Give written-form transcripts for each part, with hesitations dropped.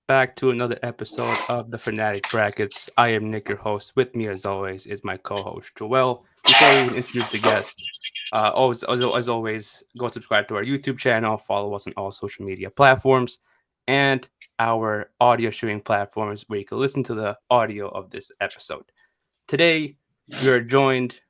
back to another episode of the Fanatic Brackets. I am Nick, your host. With me, as always, is my co-host Joel. Before we even introduce the guest, as always, go subscribe to our YouTube channel, follow us on all social media platforms, and our audio streaming platforms where you can listen to the audio of this episode. Today, we are joined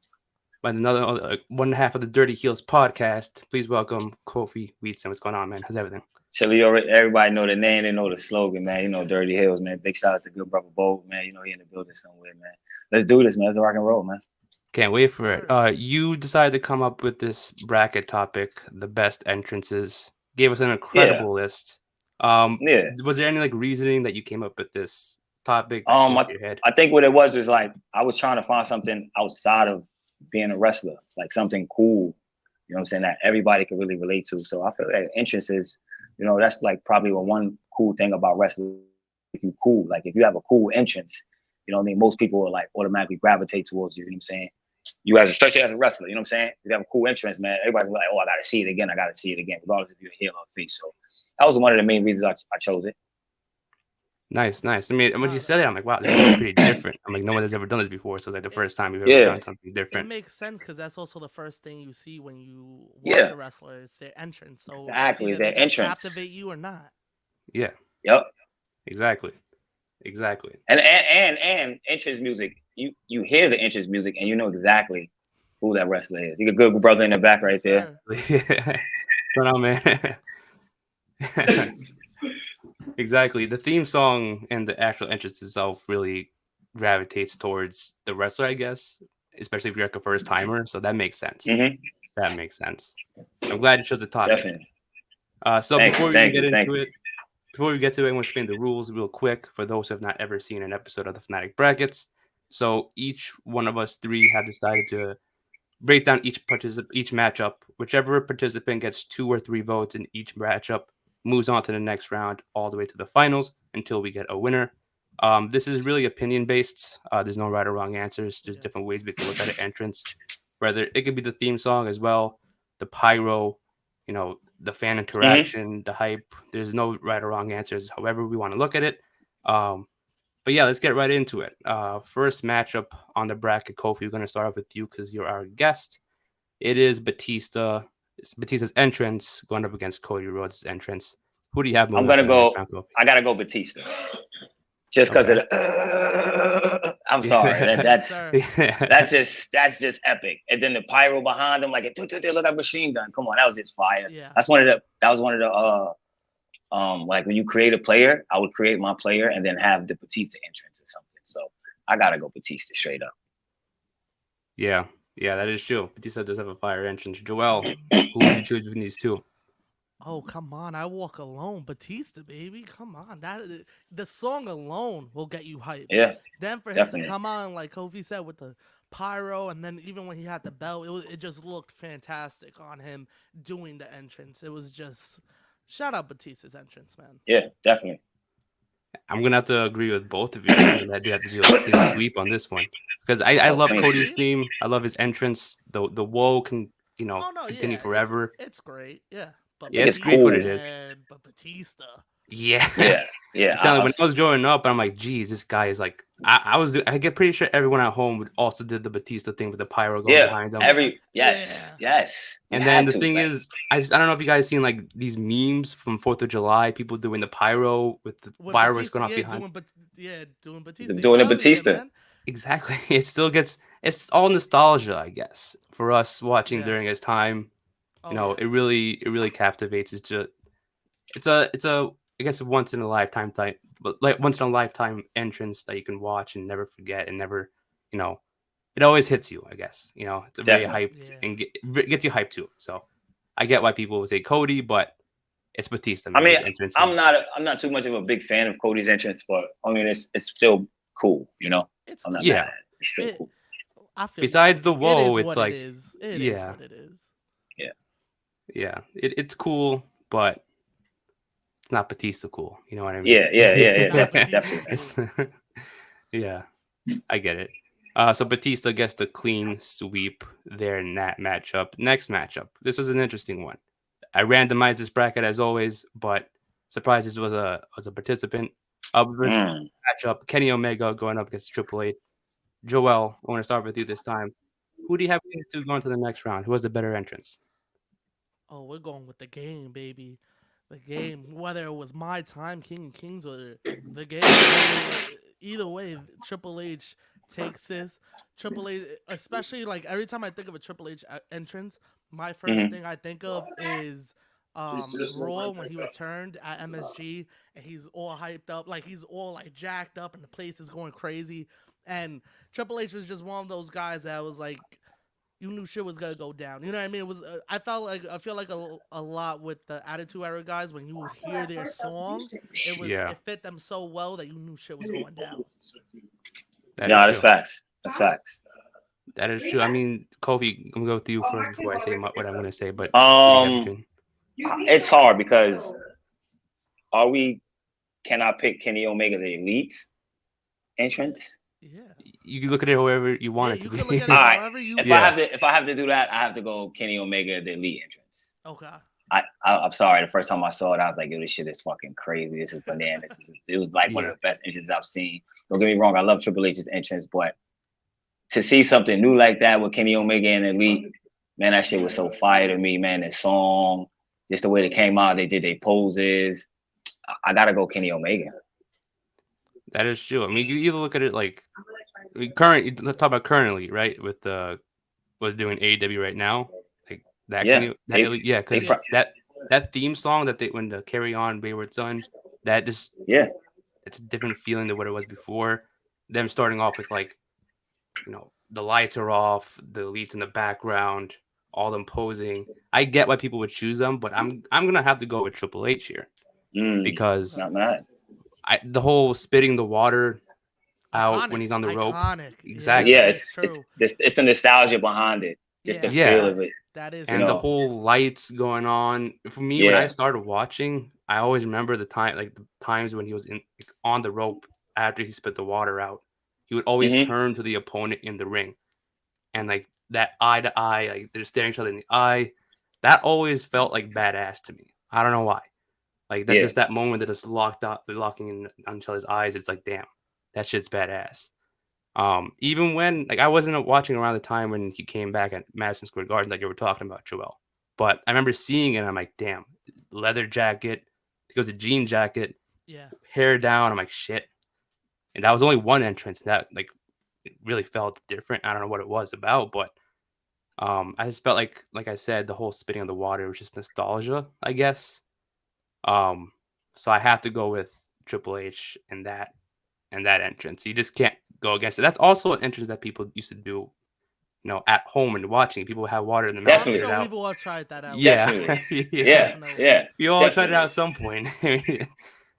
by another one half of the Dirty Heelz Podcast. Please welcome Kofi Weedston. What's going on, man? How's everything? Chili, everybody know the name, they know the slogan, man. You know, Dirty Heelz, man. Big shout out to good brother Bo, man. You know, he in the building somewhere, man. Let's do this, man. Let's rock and roll, man. Can't wait for it. You decided to come up with this bracket topic, the best entrances. Gave us an incredible list. Was there any reasoning that you came up with this topic that came to your head? I think what it was like I was trying to find something outside of being a wrestler, like something cool, you know what I'm saying, that everybody could really relate to. So I feel like entrances, you know, that's like probably one cool thing about wrestling. If you cool, like if you have a cool entrance, you know what I mean, most people will like automatically gravitate towards you, you know what I'm saying? Especially as a wrestler, you know what I'm saying? If you have a cool entrance, man, everybody's like, oh, I gotta see it again, regardless if you're a heel or a face. So that was one of the main reasons I chose it. Nice. I mean, when you said it, I'm like, wow, this is pretty different. I'm like, no one has ever done this before. So it's like the first time we've ever done something different. It makes sense because that's also the first thing you see when you watch a wrestler is their entrance. So exactly, their entrance captivate you or not. Yeah. Yep. Exactly. And entrance music, you hear the entrance music and you know exactly who that wrestler is. You got a good brother in the back right there. Yeah. What's going on, man? Exactly. The theme song and the actual entrance itself really gravitates towards the wrestler, I guess, especially if you're like a first timer. So that makes sense. Mm-hmm. That makes sense. I'm glad you chose the topic. Definitely. Before we get into it, I'm going to explain the rules real quick for those who have not ever seen an episode of the Fanatic Brackets. So each one of us three have decided to break down each matchup. Whichever participant gets 2 or 3 votes in each matchup moves on to the next round all the way to the finals until we get a winner. This is really opinion based. There's no right or wrong answers. There's different ways we can look at an entrance. Whether it could be the theme song as well, the pyro, you know, the fan interaction, the hype. There's no right or wrong answers. However we want to look at it. But yeah, let's get right into it. First matchup on the bracket, Kofi. We're going to start off with you because you're our guest. It is Batista. It's Batista's entrance going up against Cody Rhodes' entrance. Who do you have? I gotta go Batista. Just because of the. I'm sorry. That's just epic. And then the pyro behind him, like it look like a machine gun. Come on, that was just fire. Yeah. That was one of the like when you create a player, I would create my player and then have the Batista entrance or something. So I gotta go Batista straight up. Yeah, that is true. Batista does have a fire entrance. Joel, who would you choose between these two? Oh, come on. I walk alone. Batista, baby. Come on. The song alone will get you hyped. Yeah. Then for him to come on, like Kofi said, with the pyro, and then even when he had the belt, it just looked fantastic on him doing the entrance. It was just shout out Batista's entrance, man. Yeah, definitely. I'm gonna have to agree with both of you. I do have to do a clean sweep on this one because I love Cody's theme. I love his entrance. The woe can continue forever. It's great, yeah. But yeah, it's great what it is. But Batista. Yeah. When I was growing up, I'm like, geez, this guy is like. I get pretty sure everyone at home would also did the Batista thing with the pyro going behind them. Yes. And then the thing is, I don't know if you guys seen like these memes from 4th of July, people doing the pyro with the fireworks going off behind. Doing Batista. Doing the Batista. Exactly. It's all nostalgia, I guess, for us watching during his time. It really captivates. It's a I guess a once in a lifetime type, but like once in a lifetime entrance that you can watch and never forget and never, it always hits you. I guess it's a very hyped and gets you hyped too. So I get why people would say Cody, but it's Batista. I mean, I'm not too much of a big fan of Cody's entrance, but I mean it's still cool. It's I'm not mad. It's still cool. Besides the woe, it's like it is what it is. Yeah, it's cool, but it's not Batista cool. You know what I mean? Yeah. Definitely. Yeah, I get it. So Batista gets the clean sweep there in that matchup. Next matchup. This was an interesting one. I randomized this bracket as always, but surprised this was a participant. Matchup: Kenny Omega going up against Triple H. Joel, I want to start with you this time. Who do you have against to going to the next round? Who has the better entrance? Oh, we're going with the game, baby. The game. Whether it was my time, King of Kings, or the game. Either way, Triple H takes this. Triple H, especially like every time I think of a Triple H entrance, my first thing I think of is Raw when he returned at MSG and he's all hyped up, like he's all like jacked up and the place is going crazy. And Triple H was just one of those guys that was like, you knew shit was gonna go down. You know what I mean? It was. I feel like a lot with the Attitude Era guys when you would hear their song, it fit them so well that you knew shit was going down. That's facts. That's facts. That is true. I mean, Kofi, I'm gonna go with you first before I say what I'm gonna say. But it's hard because can I pick Kenny Omega the Elite entrance? Yeah. You can look at it however you want it to be. All right. If I have to do that, I have to go Kenny Omega the Elite entrance. Okay. I'm sorry. The first time I saw it, I was like, "Yo, this shit is fucking crazy. This is bananas." It was like one of the best entrances I've seen. Don't get me wrong. I love Triple H's entrance, but to see something new like that with Kenny Omega and Elite, man, that shit was so fire to me, man. The song, just the way they came out, they did their poses. I gotta go Kenny Omega. That is true. I mean, you either look at it like let's talk about currently, right? With what's doing AEW right now, like that. Because that theme song that when the Carry On Wayward Son, that just it's a different feeling than what it was before. Them starting off with like, the lights are off, the Elite's in the background, all them posing. I get why people would choose them, but I'm gonna have to go with Triple H here because not mad. The whole spitting the water out when he's on the rope. Exactly. Yeah, it's the nostalgia behind it. Just the feel of it. That is, and the whole lights going on. For me, when I started watching, I always remember the times when he was on the rope after he spit the water out. He would always turn to the opponent in the ring, and like that eye to eye, like they're staring each other in the eye. That always felt like badass to me. I don't know why. Like that, just that moment that is locking in on each other's eyes. It's like, damn, that shit's badass. Even when I wasn't watching around the time when he came back at Madison Square Garden, like you were talking about, Joel. But I remember seeing it, and I'm like, damn, leather jacket. It goes a jean jacket, hair down. I'm like, shit. And that was only one entrance. That it really felt different. I don't know what it was about, but I just felt like I said, the whole spitting on the water was just nostalgia, I guess. So I have to go with Triple H and that entrance. You just can't go against it. That's also an entrance that people used to do, at home and watching. People have water in the mouth. Definitely. People have tried that out. Yeah. Yeah. You all tried it out at some point.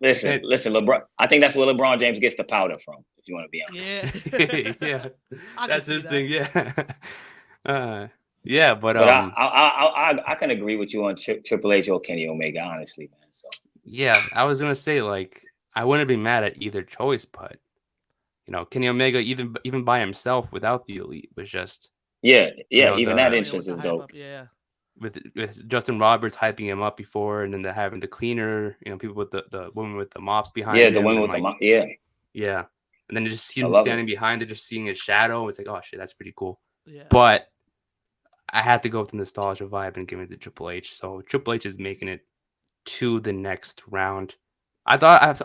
Listen, LeBron. I think that's where LeBron James gets the powder from, if you want to be honest. Yeah. That's his thing. Yeah. But I can agree with you on Triple H or Kenny Omega, honestly, man. So yeah, I was gonna say I wouldn't be mad at either choice, but Kenny Omega even by himself without the Elite was just even that entrance is dope. With Justin Roberts hyping him up before, and then having the cleaner, people with the woman with the mops behind him. The woman with the mop. Yeah, and then just see him standing behind it, just seeing his shadow. It's like, oh shit, that's pretty cool. Yeah. But I had to go with the nostalgia vibe and give it to Triple H. So Triple H is making it to the next round. I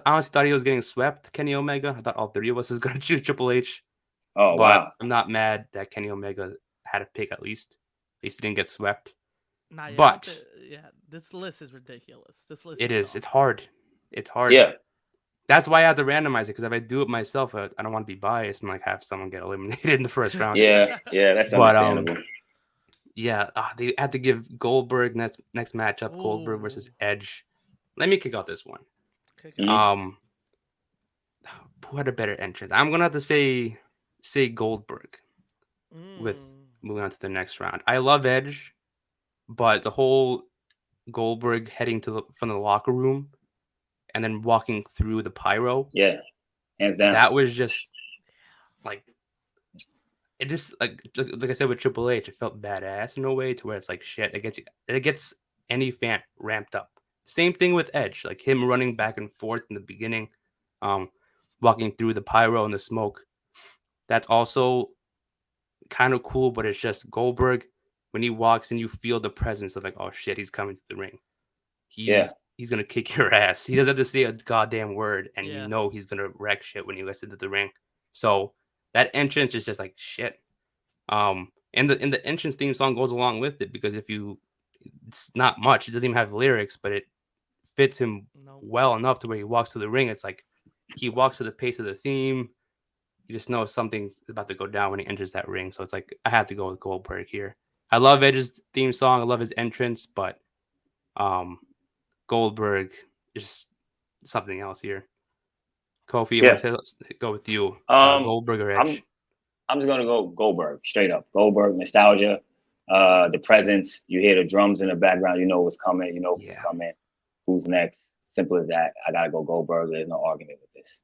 honestly thought he was getting swept, Kenny Omega. I thought all three of us was going to choose Triple H. Oh, wow. I'm not mad that Kenny Omega had a pick at least. At least he didn't get swept. This list is ridiculous. This list is. It's hard. It's hard. Yeah. That's why I have to randomize it, because if I do it myself, I don't want to be biased and have someone get eliminated in the first round. Yeah, that's understandable. They had to give Goldberg next matchup. Ooh. Goldberg versus Edge. Let me kick out this one. Who had a better entrance? I'm gonna have to say Goldberg. With moving on to the next round, I love Edge, but the whole Goldberg heading from the locker room and then walking through the pyro, hands down. That was just it just like I said with Triple H, it felt badass in a way to where it's like shit. It gets any fan ramped up. Same thing with Edge, like him running back and forth in the beginning. walking through the pyro and the smoke. That's also kind of cool, but it's just Goldberg when he walks in, you feel the presence of like, oh shit, he's coming to the ring. He's gonna kick your ass. He doesn't have to say a goddamn word, and you know he's gonna wreck shit when he gets into the ring. So that entrance is just like shit. And the entrance theme song goes along with it because it's not much. It doesn't even have lyrics, but it fits him well enough to where he walks to the ring. It's like he walks to the pace of the theme. You just know something's about to go down when he enters that ring. So it's like I have to go with Goldberg here. I love Edge's theme song. I love his entrance, but Goldberg is something else here. Kofi, let's go with you. Goldberg or Edge? I'm just gonna go Goldberg, straight up. Goldberg, nostalgia, the presence. You hear the drums in the background. You know what's coming. You know who's coming. Who's next? Simple as that. I gotta go Goldberg. There's no argument with this.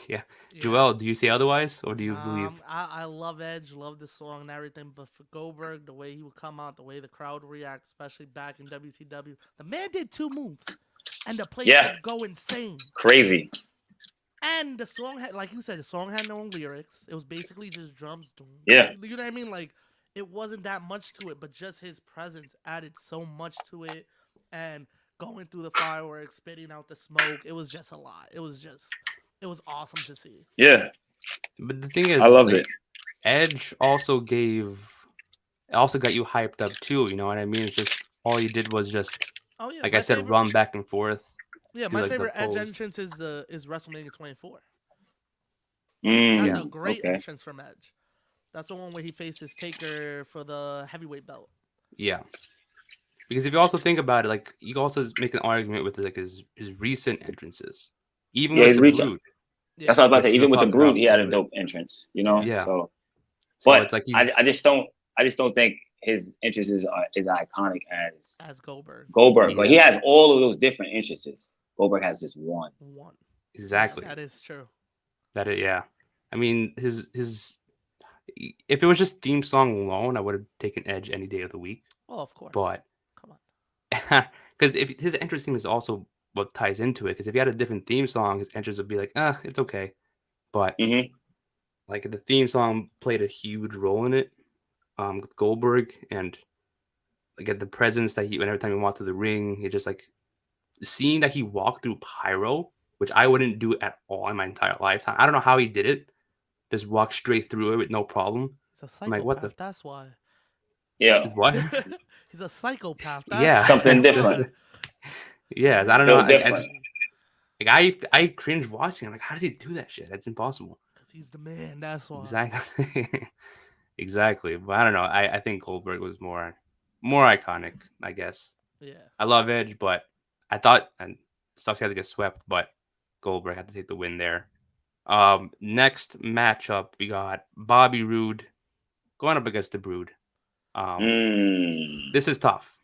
Yeah. Joel, do you say otherwise, or do you believe? I love Edge, love the song and everything, but for Goldberg, the way he would come out, the way the crowd would react, especially back in WCW, the man did 2 moves, and the place would go insane. Crazy. And the song had, like you said, the song had no lyrics. It was basically just drums. Yeah. You know what I mean? Like, it wasn't that much to it, but just his presence added so much to it. And going through the fireworks, spitting out the smoke, it was just a lot. It was awesome to see. Yeah. But the thing is, I loved it. Edge also got you hyped up too. You know what I mean? It's just all he did was just, like I said, run back and forth. Yeah, my favorite Edge entrance is WrestleMania 24. That's a great entrance from Edge. That's the one where he faces Taker for the heavyweight belt. Yeah. Because if you also think about it, like you also make an argument with like his recent entrances. Even with the Brood. That's what I was about to say. Even with the Brood, he had a dope entrance, you know? Yeah. So but it's like I just don't think his entrances are as iconic as Goldberg. Yeah. But he has all of those different entrances. Goldberg has just one. Exactly. That is true. I mean, his if it was just theme song alone, I would have taken Edge any day of the week. Oh, of course. But come on, because if his entrance theme is also what ties into it. Because if he had a different theme song, his entrance would be like, it's okay. But like the theme song played a huge role in it. With Goldberg, and like at the presence that every time he walked through the ring, he just like seeing that he walked through pyro, which I wouldn't do at all in my entire lifetime. I don't know how he did it. Just walk straight through it with no problem. He's a psychopath. Like, what the? That's why. Yeah. He's what? He's a psychopath. That's something different. Yeah, I don't know. I just like I cringe watching. I'm like, how did he do that shit? That's impossible. Because he's the man. That's why. Exactly. Exactly. But I don't know. I think Goldberg was more iconic, I guess. Yeah. I love Edge, but I thought, and sucks he had to get swept, but Goldberg had to take the win there. Next matchup, we got Bobby Roode going up against the Brood. This is tough.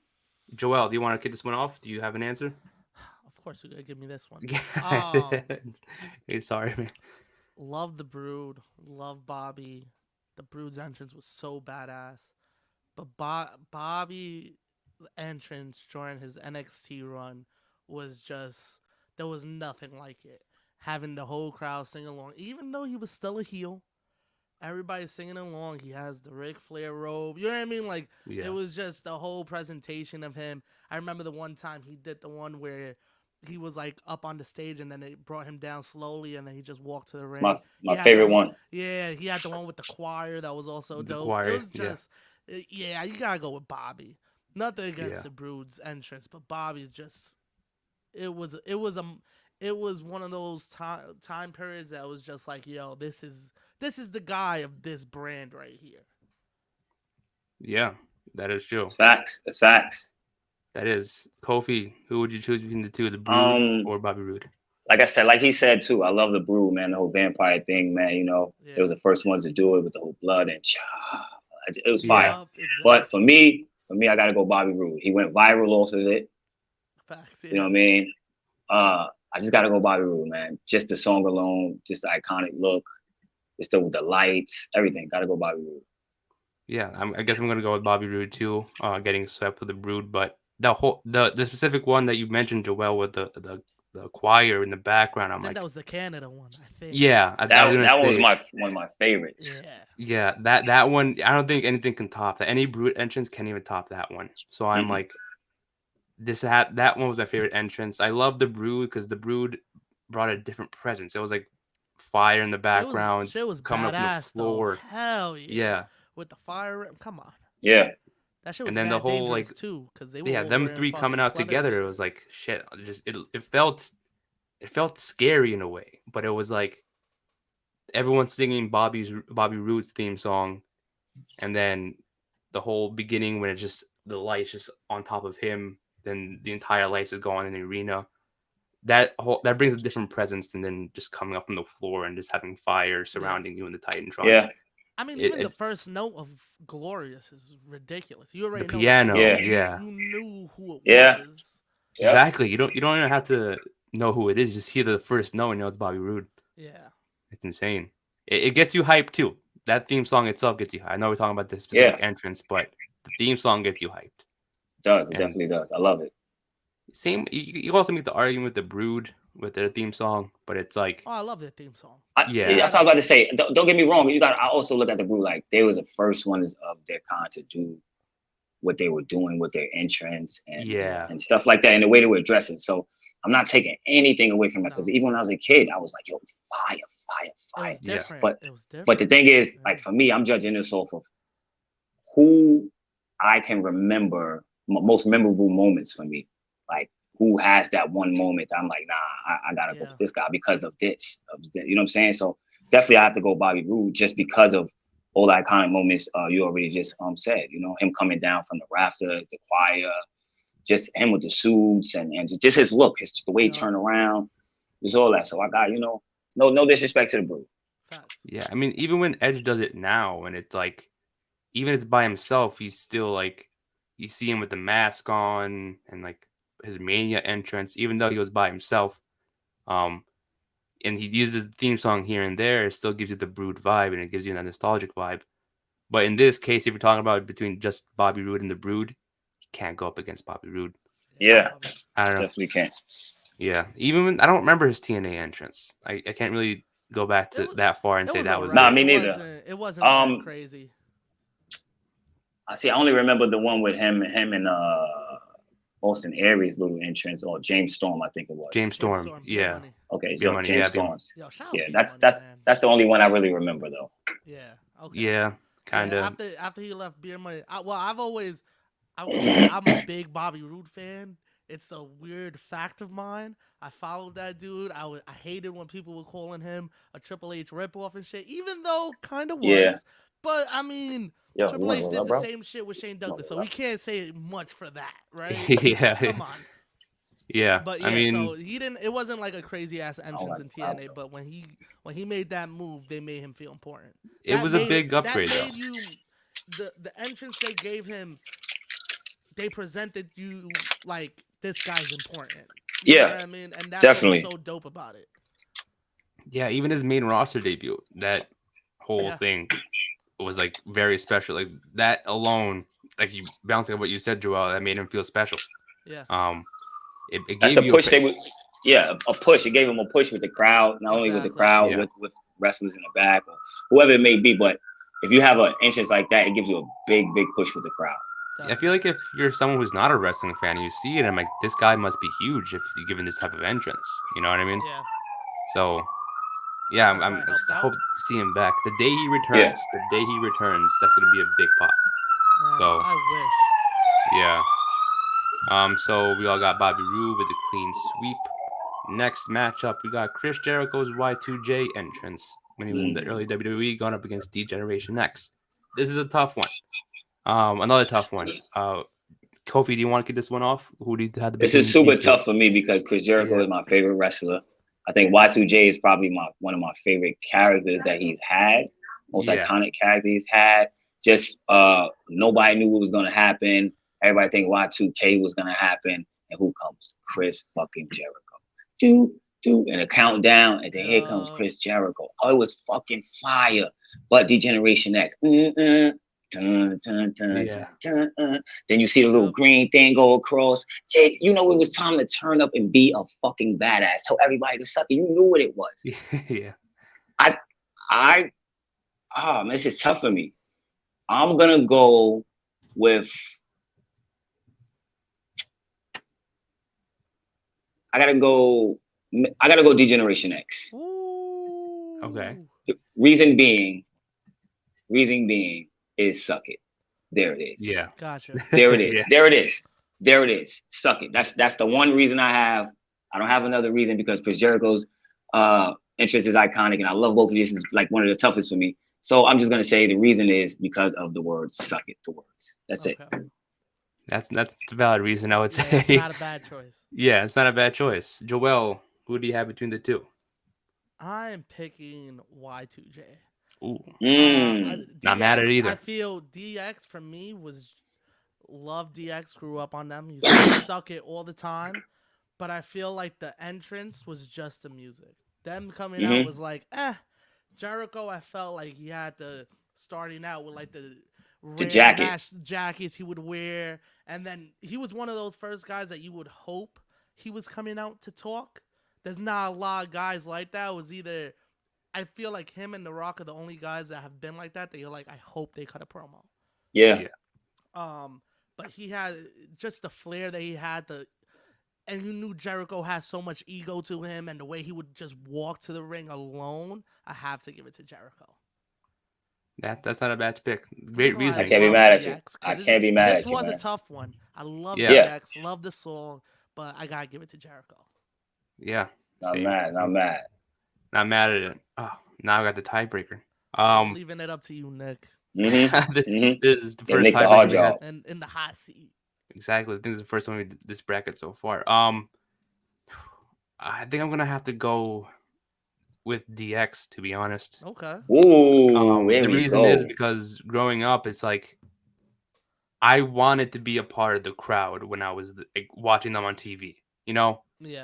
Joel, do you want to kick this one off? Do you have an answer? Of course, you gotta give me this one. Hey, sorry, man. Love the Brood. Love Bobby. The Brood's entrance was so badass. But Bobby's entrance during his NXT run was just, there was nothing like it. Having the whole crowd sing along, even though he was still a heel, everybody's singing along. He has the Ric Flair robe. You know what I mean? Like, It was just the whole presentation of him. I remember the one time he did the one where he was like up on the stage and then they brought him down slowly and then he just walked to the ring. My favorite one. Yeah, he had the one with the choir that was also dope. Choir, it was just, you gotta go with Bobby. Nothing against the Brood's entrance, but Bobby's just, it was one of those time periods that was just like, yo, this is the guy of this brand right here. Yeah, that is true. It's facts. That is. Kofi, who would you choose between the two, the Brood or Bobby Roode? Like I said, like he said too, I love the Brood, man. The whole vampire thing, man. You know, It was the first ones to do it with the whole blood and it was fire. Exactly. But for me, I gotta go Bobby Roode. He went viral off of it. Facts. Yeah. You know what I mean? I just gotta go Bobby Roode, man. Just the song alone, just the iconic look, just the lights, everything. Gotta go Bobby Roode. Yeah, I guess I'm gonna go with Bobby Roode too. Getting swept with the Brood, but the specific one that you mentioned, Joel, with the choir in the background. I'm I think like, that was the Canada one. I think. yeah, that one was one of my favorites. Yeah. Yeah, that one. I don't think anything can top that. Any Brood entrance can't even top that one. So I'm like, that one was my favorite entrance. I love the Brood because the Brood brought a different presence. It was like fire in the background, Shit was coming badass, up from the floor. Though. Hell yeah. Yeah. With the fire, come on. Yeah. That shit was and then the whole like too, because they were them three coming out together. It was like shit. It felt scary in a way, but it was like everyone singing Bobby Roode's theme song, and then the whole beginning when it's just the lights just on top of him, then the entire lights is going in the arena. That brings a different presence than then just coming up on the floor and just having fire surrounding you in the Titantron. Yeah. I mean, even the first note of Glorious is ridiculous. You already the piano, You knew who it was. Exactly. You don't even have to know who it is. Just hear the first note and you know it's Bobby Roode. Yeah. It's insane. It gets you hyped too. That theme song itself gets you hyped. I know we're talking about this specific entrance, but the theme song gets you hyped. It does. It definitely does. I love it. Same. You also make the argument with the Brood with their theme song, but it's like, oh, I love their theme song. That's what I was about to say. Don't get me wrong. I also look at the Brood like they was the first ones of their kind to do what they were doing with their entrance and stuff like that, and the way they were dressing. So I'm not taking anything away from it because even when I was a kid, I was like, yo, fire. It was different. But the thing is, like for me, I'm judging this off of who I can remember most memorable moments for me. Like who has that one moment I'm like, nah, I gotta go with this guy because of this. You know what I'm saying? So definitely I have to go Bobby Roode just because of all the iconic moments you already just said. You know, him coming down from the rafters, the choir, just him with the suits and just his look, the way he turned around, just all that. So I got, no disrespect to the Brood. Yeah, I mean, even when Edge does it now, and it's like, even if it's by himself, he's still like, you see him with the mask on and like his Mania entrance, even though he was by himself. And he uses the theme song here and there, it still gives you the Brood vibe and it gives you that nostalgic vibe. But in this case, if you're talking about between just Bobby Roode and the Brood, you can't go up against Bobby Roode. Yeah, I don't know. Definitely can't. Yeah, even when I don't remember his TNA entrance, I can't really go back to that far and say that was. Nah, me neither. It wasn't that crazy. I see. I only remember the one with him and Austin Aries' little entrance, or James Storm, I think it was. James Storm, yeah. Okay, so James Storm's. Yeah, that's the only one I really remember though. Yeah. Okay. Yeah, kind of. After he left Beer Money, I'm a big Bobby Roode fan. It's a weird fact of mine. I followed that dude. I hated when people were calling him a Triple H ripoff and shit, even though kind of was. Yeah. But I mean, Triple H did the same shit with Shane Douglas, so we can't say much for that, right? Yeah. Come on. Yeah. But yeah, I mean, so he didn't. It wasn't like a crazy ass entrance in TNA, but when he made that move, they made him feel important. It was a big upgrade. That made the entrance they gave him. They presented you like this guy's important. You know what I mean? And that's definitely what was so dope about it. Yeah, even his main roster debut, that whole thing was like very special. Like that alone, like you bouncing on what you said, Joel, that made him feel special. Yeah. It that's gave the push a push. It gave him a push with the crowd, not only with the crowd, with wrestlers in the back or whoever it may be. But if you have an entrance like that, it gives you a big push with the crowd. I feel like if you're someone who's not a wrestling fan and you see it, I'm like, this guy must be huge if you're given this type of entrance. You know what I mean? Yeah. So, yeah, I hope to see him back. The day he returns, that's going to be a big pop. Man, so, I wish. Yeah. So we all got Bobby Roode with a clean sweep. Next matchup, we got Chris Jericho's Y2J entrance when he was in the early WWE going up against D-Generation X. This is a tough one. Another tough one. Kofi, do you want to get this one off? Who do you have? This is super tough for me because Chris Jericho is my favorite wrestler. I think Y2J is probably one of my favorite characters that he's had, most iconic character he's had. Just nobody knew what was gonna happen. Everybody think Y2K was gonna happen, and who comes? Chris fucking Jericho. And a countdown, and then here comes Chris Jericho. Oh, it was fucking fire. But D-Generation X. Dun, dun, dun, dun, dun, dun. Then you see the little green thing go across. Jake, you know it was time to turn up and be a fucking badass. Tell everybody to suck it. You knew what it was. Yeah. Man, this is tough for me. I'm gonna go with. I gotta go D-Generation X. Ooh. Okay. The reason being is suck it. There it is. Yeah. Gotcha. There it is. Yeah. There it is. Suck it. That's the one reason I have. I don't have another reason because Chris Jericho's interest is iconic, and I love both of these. Is like one of the toughest for me. So I'm just gonna say the reason is because of the words "suck it." The words. That's it. That's a valid reason, I would say. It's not a bad choice. Yeah, it's not a bad choice. Joel, who do you have between the two? I'm picking Y2J. Ooh. Not mad at it either. I feel DX for me was love DX, grew up on them. You suck it all the time. But I feel like the entrance was just the music. Them coming out was like, Jericho, I felt like he had starting out with like the jackets he would wear. And then he was one of those first guys that you would hope he was coming out to talk. There's not a lot of guys like that. It was either, I feel like him and The Rock are the only guys that have been like that you're like, I hope they cut a promo. Yeah. But he had just the flair that he had, and you knew Jericho had so much ego to him, and the way he would just walk to the ring alone, I have to give it to Jericho. That's not a bad pick. Great reason. I can't be mad at you. I can't be mad at you. This was man. a tough one. I love DX, love the song, but I gotta give it to Jericho. Yeah. Not mad at it. Oh, now I got the tiebreaker. I'm leaving it up to you, Nick. This is the first tiebreaker and in the hot seat. Exactly. I think this is the first one we did this bracket so far. I think I'm gonna have to go with DX, to be honest. Okay. Ooh, the reason is because growing up, it's like I wanted to be a part of the crowd when I was watching them on TV. You know,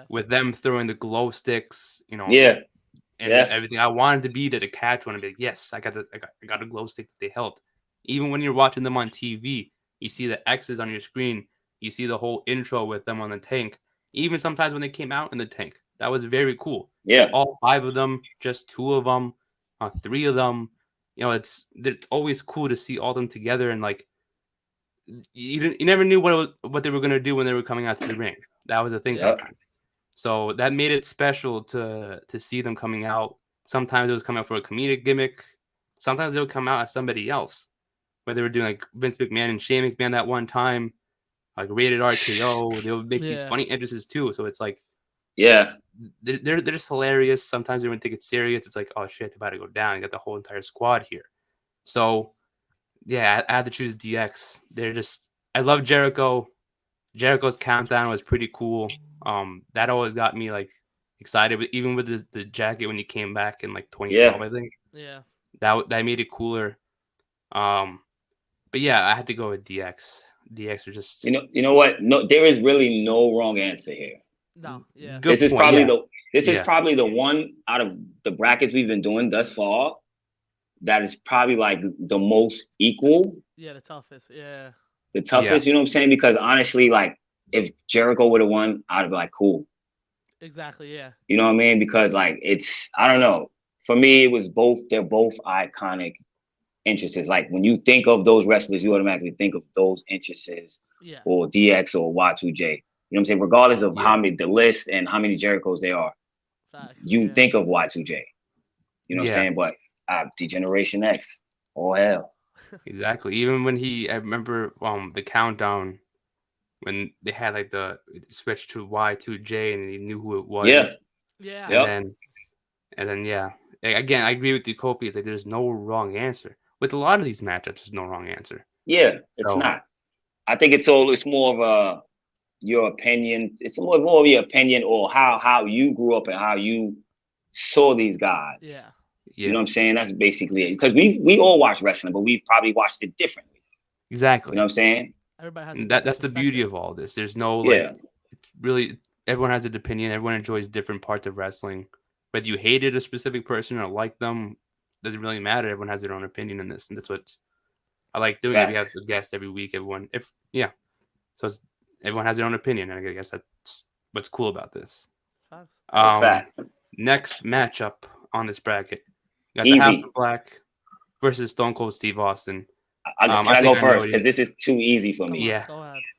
with them throwing the glow sticks, you know, and everything. I wanted to be there to catch one and be like, yes, I got a glow stick that they held. Even when you're watching them on TV, you see the X's on your screen. You see the whole intro with them on the tank. Even sometimes when they came out in the tank, that was very cool. Yeah, all 5 of them, just 2 of them, 3 of them. You know, it's always cool to see all of them together, and like you never knew what they were gonna do when they were coming out to the ring. That was the thing sometimes. So that made it special to see them coming out. Sometimes it was coming out for a comedic gimmick. Sometimes they would come out as somebody else. Where they were doing like Vince McMahon and Shane McMahon that one time, like rated RKO. They would make these funny entrances too. So it's like, they're just hilarious. Sometimes they wouldn't take it serious. It's like, oh shit, it's about to go down. You got the whole entire squad here. So I had to choose DX. I love Jericho. Jericho's countdown was pretty cool. That always got me like excited. But even with the jacket when he came back in like 2012, I think. Yeah. That made it cooler. But I had to go with DX. DX are just you know what? No, there is really no wrong answer here. No, This is probably the one out of the brackets we've been doing thus far that is probably like the most equal. Yeah, the toughest. Yeah. The toughest, you know what I'm saying? Because honestly, like if Jericho would have won, I'd be like, cool. Exactly, yeah. You know what I mean? Because like I don't know. For me, it was they're both iconic entrances. Like when you think of those wrestlers, you automatically think of those entrances or DX or Y2J. You know what I'm saying? Regardless of how many the list and how many Jerichos there are, you think of Y2J. You know what I'm saying? But D-Generation X, oh hell. Exactly. Even when I remember the countdown when they had like the switch to Y2J and he knew who it was. Yeah. And then again, I agree with you, Kofi. It's like there's no wrong answer. With a lot of these matchups, there's no wrong answer. Yeah, it's not. I think it's more of your opinion. It's more of your opinion or how you grew up and how you saw these guys. Yeah. You know what I'm saying? That's basically it. Because we all watch wrestling, but we've probably watched it differently. Exactly. You know what I'm saying? Everybody has that's the beauty of all this. There's no really everyone has an opinion. Everyone enjoys different parts of wrestling. Whether you hated a specific person or like them, doesn't really matter. Everyone has their own opinion in this, and that's what's I like doing it. We have a guest every week. So everyone has their own opinion, and I guess that's what's cool about this. Next matchup on this bracket, you got the House of Black versus Stone Cold Steve Austin. Can I go first? Because this is too easy for me. Yeah,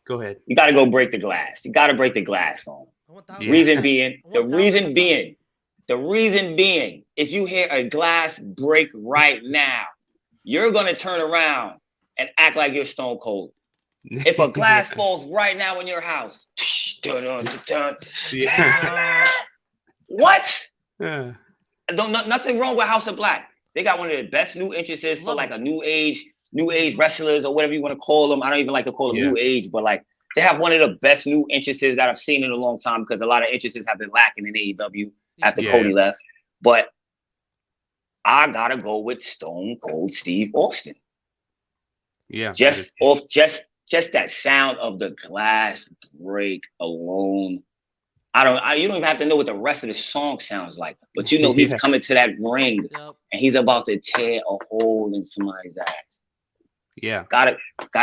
go ahead. You got to go break the glass. You got to break the glass on. The reason being, if you hear a glass break right now, you're going to turn around and act like you're Stone Cold. If a glass falls right now in your house, what? Nothing wrong with House of Black. They got one of the best new entrances for like a new age wrestlers or whatever you want to call them. I don't even like to call them new age, but like they have one of the best new entrances that I've seen in a long time because a lot of entrances have been lacking in AEW after Cody left. But I gotta go with Stone Cold Steve Austin. Yeah, just that sound of the glass break alone. You don't even have to know what the rest of the song sounds like, but you know he's coming to that ring and he's about to tear a hole in somebody's ass. Yeah, gotta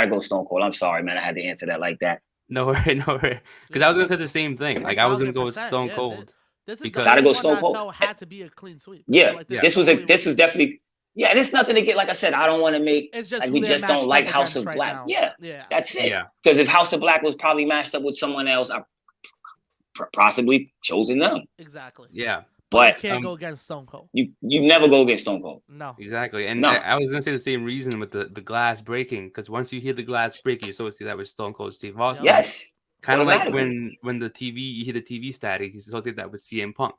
go Stone Cold. I'm sorry, man, I had to answer that like that. No worry. Because I was gonna say the same thing. Like I was gonna go with Stone Cold. This is gotta go Stone Cold. Felt had to be a clean sweep. Yeah, like this was definitely. Yeah, and it's nothing to get. Like I said, I don't want to make. It's just like we just don't like House of Black. Yeah, that's it. Yeah, because if House of Black was probably matched up with someone else, I possibly chosen them. Exactly. Yeah. But you can't go against Stone Cold. You never go against Stone Cold. No. Exactly. And I was gonna say the same reason with the glass breaking, because once you hear the glass break, you associate that with Stone Cold Steve Austin. Yes. Kind of like when you hear the TV static, you associate that with CM Punk.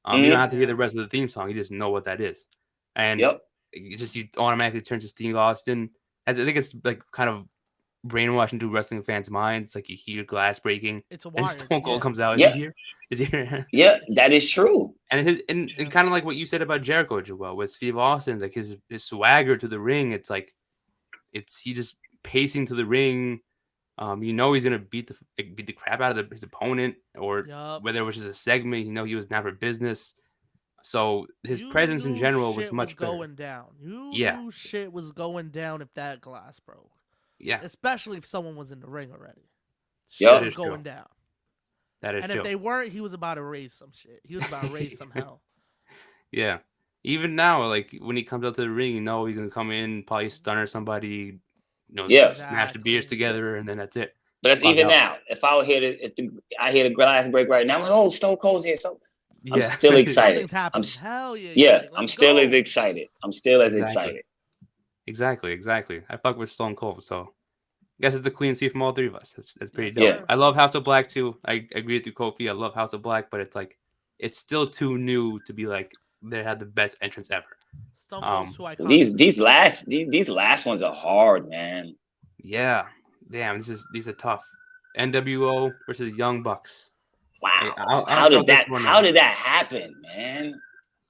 You don't have to hear the rest of the theme song; you just know what that is, and you automatically turn to Steve Austin. I think it's like kind of brainwashed into wrestling fans' minds. It's like you hear glass breaking, and Stone Cold comes out. Is he here? Yeah, that is true. And and kind of like what you said about Jericho, Joel, with Steve Austin, like his swagger to the ring. It's like he just pacing to the ring. He's gonna beat the crap out of his opponent, or whether it was just a segment. He was never business. So his presence in general was much better. Going down. You knew shit was going down if that glass broke. Yeah, especially if someone was in the ring already. Shit was going down. That is true. And if they weren't, he was about to raise some shit. He was about to raise some hell. Yeah. Even now, like when he comes out to the ring, he's gonna come in, probably stunner somebody, smash the beers together, and then that's it. But that's even now. If I hear the glass break right now, I'm like, oh, Stone Cold's here. So I'm still excited. Hell yeah. I'm still as excited. Excited. Exactly. I fuck with Stone Cold, so I guess it's a clean sweep from all three of us. That's pretty dope. Yeah. I love House of Black too. I agree with you, Kofi. I love House of Black, but it's like it's still too new to be like they had the best entrance ever. Stone Cold's too iconic. These last ones are hard, man. Yeah. Damn, these are tough. NWO versus Young Bucks. Wow. How did that happen, man?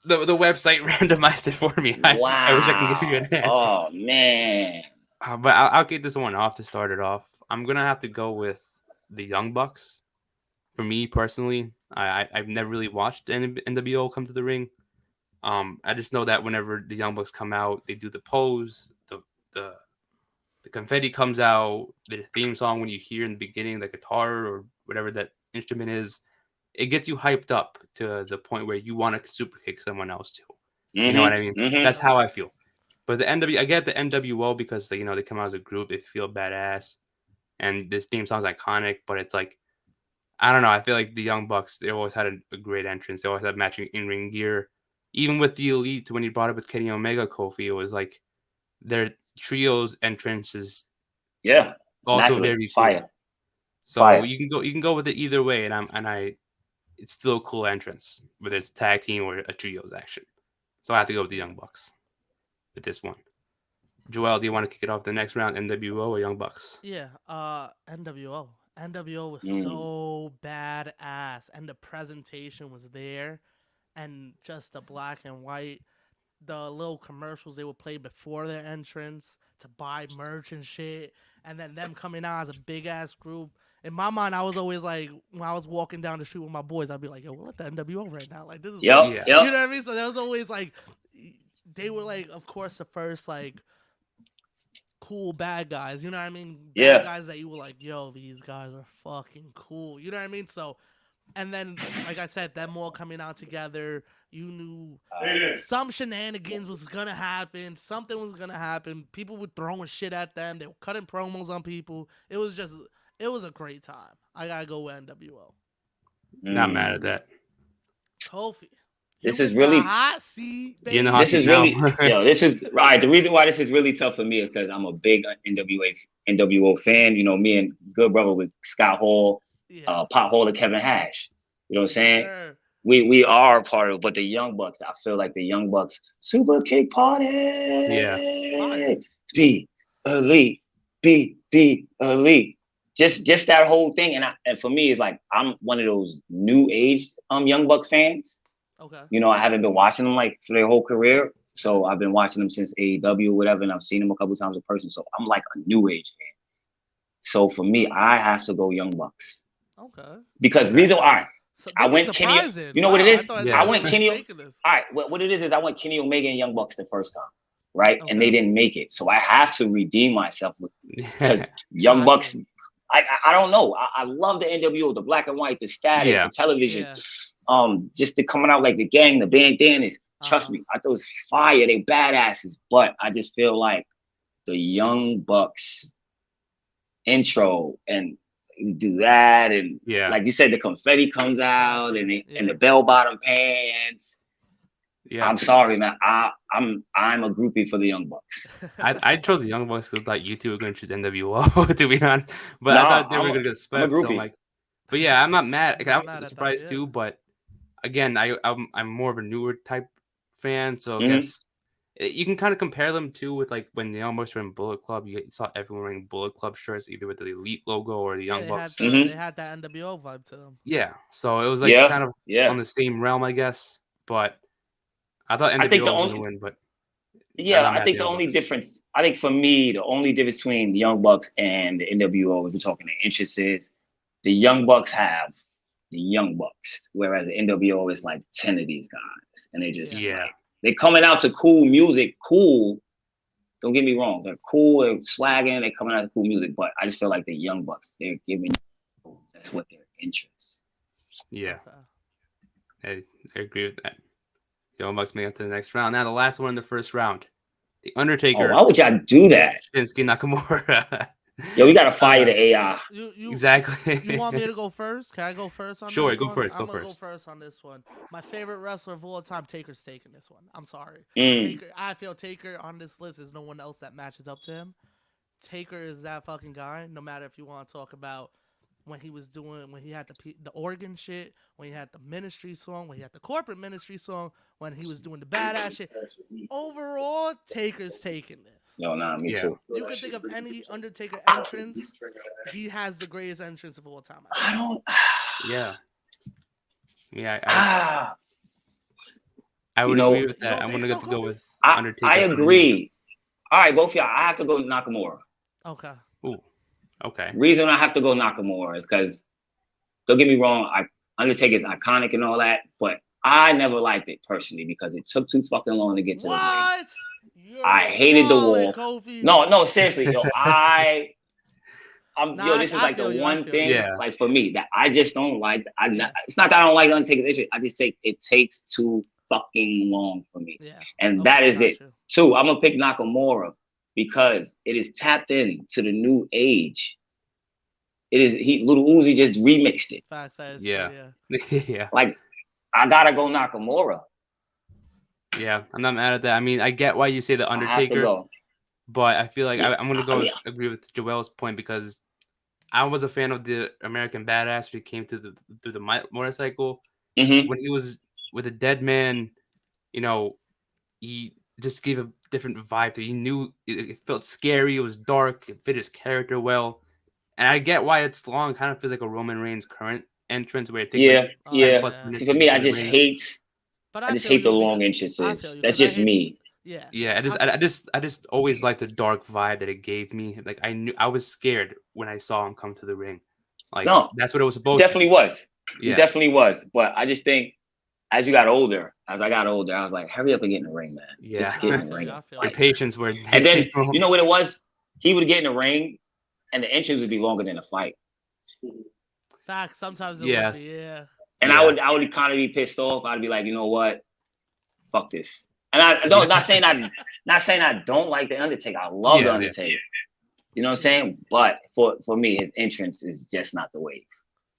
The website randomized it for me. Wow. I wish I could give you an answer. Oh man. But I'll get this one off to start it off. I'm gonna have to go with the Young Bucks. For me personally, I've never really watched NWO come to the ring. I just know that whenever the Young Bucks come out, they do the pose, the confetti comes out, the theme song when you hear in the beginning, the guitar or whatever that instrument is, it gets you hyped up to the point where you want to super kick someone else too. Mm-hmm. You know what I mean? Mm-hmm. That's how I feel. But I get the NWO because they come out as a group, they feel badass, and this theme song's iconic. But it's like, I don't know. I feel like the Young Bucks, they always had a great entrance. They always had matching in-ring gear. Even with the Elite, when you brought up with Kenny Omega, Kofi, it was like their trios entrances. Yeah, also very cool. Fire. So fire. You can go with it either way, and it's still a cool entrance, whether it's tag team or a trios action. So I have to go with the Young Bucks with this one. Joel, do you want to kick it off the next round? NWO or Young Bucks? Yeah, NWO. NWO was so badass, and the presentation was there, and just the black and white, the little commercials they would play before their entrance to buy merch and shit, and then them coming out as a big ass group. In my mind, I was always like, when I was walking down the street with my boys, I'd be like, yo, we're at the NWO right now. Like, this is, you know what I mean? So that was always like, they were like, of course, the first like cool bad guys. You know what I mean? Yeah. Bad guys that you were like, yo, these guys are fucking cool. You know what I mean? So, and then, like I said, them all coming out together. You knew some shenanigans was gonna happen. Something was gonna happen. People were throwing shit at them. They were cutting promos on people. It was a great time. I gotta go with NWO. Not mad at that. Kofi. This is really hot seat, baby. You know, this is really this is right. The reason why this is really tough for me is because I'm a big NWO fan. You know, me and good brother with Scott Hall, Pot Hall and Kevin Hash. You know what I'm saying? Sure. We are a part of it, but the Young Bucks, I feel like the Young Bucks super kick party. Yeah. Be elite. Be elite. Just that whole thing. And for me, it's like I'm one of those new age Young Bucks fans. Okay. You know, I haven't been watching them like for their whole career. So I've been watching them since AEW or whatever, and I've seen them a couple times in person. So I'm like a new age fan. So for me, I have to go Young Bucks. Okay. Because reason why So I went Kenny. You know what it is? I went Kenny. All right, what it is I went Kenny Omega and Young Bucks the first time, right? Okay. And they didn't make it. So I have to redeem myself because Young Bucks. I don't know. I love the NWO, the black and white, the static, the television. Yeah. Just the coming out like the gang, the bandanas. Trust me, I thought it was fire. They badasses, but I just feel like the Young Bucks intro and do that, and like you said, the confetti comes out and the bell bottom pants. Yeah, I'm sorry, man. I'm a groupie for the Young Bucks. I chose the Young Bucks because I thought you two were going to choose NWO, to be honest. But I thought they were going to get swept. So I'm like, but yeah, I'm not mad. I was surprised too. But again, I'm more of a newer type fan, so I guess you can kind of compare them too with like when the Young Bucks were in Bullet Club. You saw everyone wearing Bullet Club shirts, either with the Elite logo or the Young Bucks. They had that NWO vibe to them. Yeah, so it was like kind of on the same realm, I guess. But I thought NWO was going to win, but I think the only difference, I think for me, the only difference between the Young Bucks and the NWO, if we're talking the interests, is the Young Bucks have the Young Bucks, whereas the NWO is like 10 of these guys, and they just like, they're coming out to cool music, cool. Don't get me wrong, they're cool and swagging, they're coming out to cool music, but I just feel like the Young Bucks, they're giving, that's what their interests. Yeah, I agree with that. Young Bucks make it to the next round. Now the last one in the first round, the Undertaker. Oh, why would y'all do that? Shinsuke Nakamura. Yo, we gotta fire the AI. Exactly. You want me to go first? Can I go first on sure, this one? Go first. I'm gonna go first on this one. My favorite wrestler of all time, Taker's taking this one. I'm sorry. Taker, I feel Taker on this list is no one else that matches up to him. Taker is that fucking guy. No matter if you want to talk about when he had the organ shit, when he had the ministry song, when he had the corporate ministry song, when he was doing the badass shit. Overall, Taker's taking this. No, me too. You can think of any Undertaker entrance. He has the greatest entrance of all time. I don't. I would agree with that. I'm gonna have to go with Undertaker. I agree. All right, both of y'all. I have to go Nakamura. Okay. Ooh. Okay. Reason I have to go Nakamura is because, don't get me wrong, Undertaker is iconic and all that, but I never liked it personally because it took too fucking long to get to the ring. I hated the wall. Kofi. No, seriously, yo, this is like the one thing, like for me, that I just don't like. It's not that I don't like Undertaker's issue. I just think it takes too fucking long for me, and that is it. Two, I'm gonna pick Nakamura. Because it is tapped in to the new age. It is Little Uzi just remixed it. Yeah. Like I gotta go Nakamura. Yeah, I'm not mad at that. I mean, I get why you say the Undertaker, but I feel like I'm gonna agree with Joel's point because I was a fan of the American Badass when he came through the motorcycle. When he was with a dead man, you know, he just gave a different vibe. You knew it felt scary. It was dark. It fit his character well. And I get why it's long. It kind of feels like a Roman Reigns current entrance where I think See, for me, I just hate the long entrances. That's just me. Yeah. I just always liked the dark vibe that it gave me. Like I was scared when I saw him come to the ring. Like that's what it was supposed to be. Yeah. It definitely was. But I just think as I got older, I was like, hurry up and get in the ring, man. Yeah. Just get in the ring. Your patience were. And then, you know what it was? he would get in the ring, and the entrance would be longer than the fight. Fact, sometimes it would be, yeah. And I would kind of be pissed off. I'd be like, you know what? Fuck this. And I don't not saying I don't like the Undertaker. I love the Undertaker. You know what I'm saying? But for me, his entrance is just not the wave.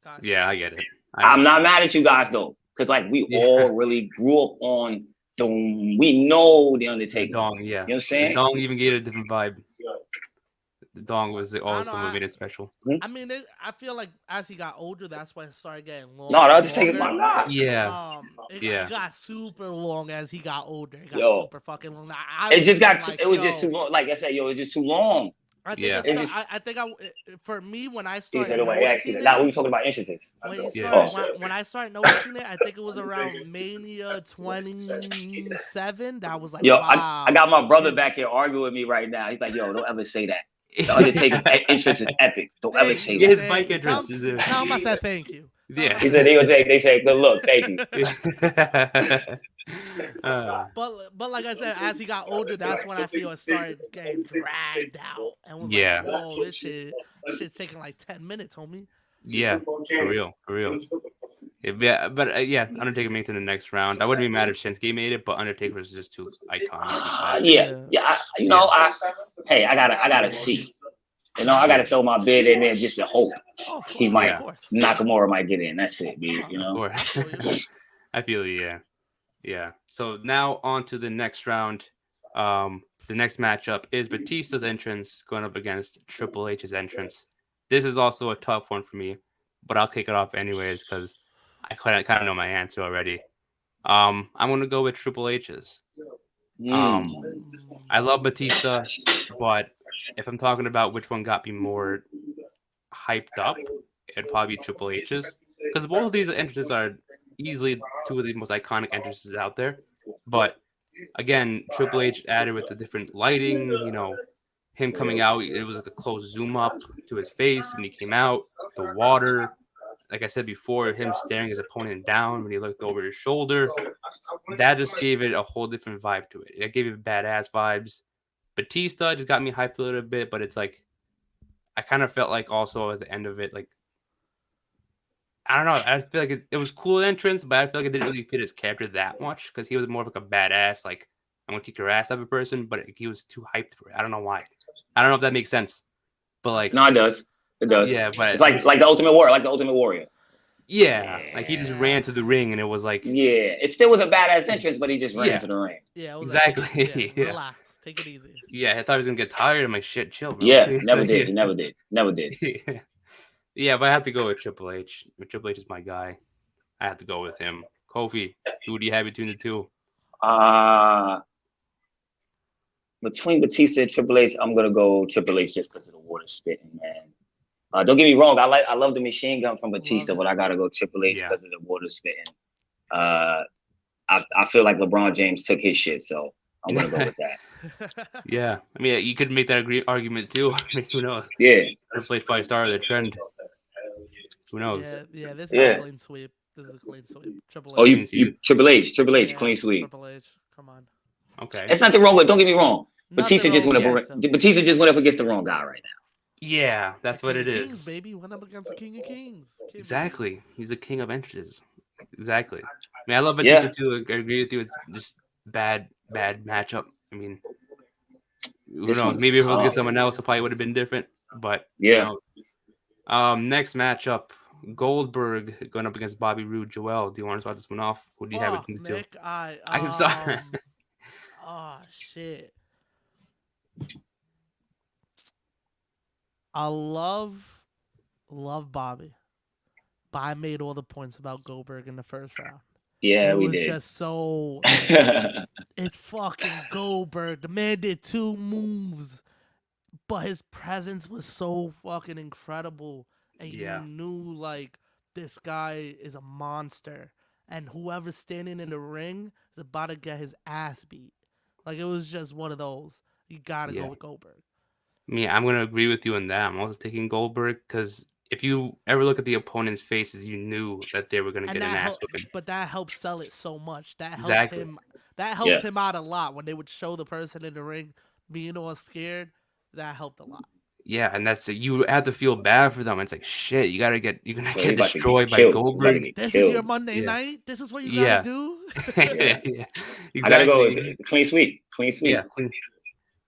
Gotcha. Yeah, I get it. I'm not mad at you guys though, because like we all really grew up on we know the Undertaker. The Dong, yeah. You know what I'm saying? The Dong even gave it a different vibe. The Dong was also what made it special. I mean, I feel like as he got older, that's when it started getting longer. No, the Undertaker's my guy. Yeah. It got super long as he got older. It got super fucking long. It just got. It was just too long. Like I said, it was just too long. I think for me, when I started noticing it, now we were talking about entrances. When I started noticing it, I think it was around Mania 27. That was like, wow. I got my brother back here arguing with me right now. He's like, yo, don't ever say that. The Undertaker's entrance is epic. Don't ever say that. His bike entrance is it. Tell him I said thank you. Yeah. He said they say good look, thank you. But like I said, as he got older, that's when I feel it started getting dragged out and was like, whoa, this shit's taking like 10 minutes, homie. Yeah, for real. Yeah, but Undertaker made it to the next round. I wouldn't be mad if Shinsuke made it, but Undertaker was just too iconic. I gotta see. You know, I gotta throw my bid in there just to hope he might. Nakamura might get in. That's it, dude. You know. I feel you. Yeah. So now on to the next round. The next matchup is Batista's entrance going up against Triple H's entrance. This is also a tough one for me, but I'll kick it off anyways because I kind of know my answer already. I'm going to go with Triple H's. I love Batista, but if I'm talking about which one got me more hyped up, it'd probably be Triple H's. Because both of these entrances are easily two of the most iconic entrances out there. But again, Triple H added with the different lighting, you know, him coming out, it was like a close zoom up to his face when he came out, the water. Like I said before, him staring his opponent down when he looked over his shoulder. That just gave it a whole different vibe to it. It gave it badass vibes. Batista just got me hyped a little bit, but it's like, I kind of felt like also at the end of it, like, I don't know. I just feel like it was cool entrance, but I feel like it didn't really fit his character that much because he was more of like a badass, like, I'm going to kick your ass type of person, but he was too hyped for it. I don't know why. I don't know if that makes sense, but like. No, it does. It does. Yeah, but it's like the Ultimate Warrior. Yeah, like he just ran to the ring and it was like. Yeah, it still was a badass entrance, but he just ran to the ring. Yeah, exactly. Relax, take it easy. Yeah, I thought he was gonna get tired. I'm like, shit, chill, bro. Yeah, never did. He never did. Yeah, but I have to go with Triple H. Triple H is my guy. I have to go with him. Kofi, who do you have between the two? Between Batista and Triple H, I'm gonna go Triple H just because of the water spitting, man. Don't get me wrong, I love the machine gun from Batista, but I gotta go Triple H because of the water spitting. I feel like LeBron James took his shit, so I'm gonna go with that. Yeah, I mean, you could make that argument too. I mean, who knows? Yeah, Triple H probably started the trend. Who knows? Yeah, this is a clean sweep. Triple H. Oh, you Triple H, clean sweep. Triple H, come on. Okay. It's nothing wrong with. Don't get me wrong. Batista just went up against the wrong guy right now. Yeah, that's what it is. Kings, baby, went up against the King of Kings. Exactly. He's the king of entrances. Exactly. I mean, I love Batista too. I agree with you. It's just bad matchup. I mean, who knows? Maybe if it was against someone else, it probably would have been different. But yeah. Next matchup, Goldberg going up against Bobby Roode. Joel, do you want to start this one off? Who do you have between the two? I'm sorry. Oh shit. I love Bobby, but I made all the points about Goldberg in the first round. Yeah, we did. It was just so. It's fucking Goldberg. The man did 2 moves, but his presence was so fucking incredible, and you knew like this guy is a monster, and whoever's standing in the ring is about to get his ass beat. Like it was just one of those. You gotta go with Goldberg. I mean, I'm going to agree with you on that. I'm also taking Goldberg because if you ever look at the opponent's faces, you knew that they were going to get an ass whipping. But that helped sell it so much. That helped him. That helped him out a lot when they would show the person in the ring being all scared. that helped a lot. Yeah, and that's it. You have to feel bad for them. It's like shit. You're gonna get destroyed by killed. Goldberg. This is your Monday night. This is what you gotta do. Yeah. Exactly. I gotta go. Clean sweep. Yeah,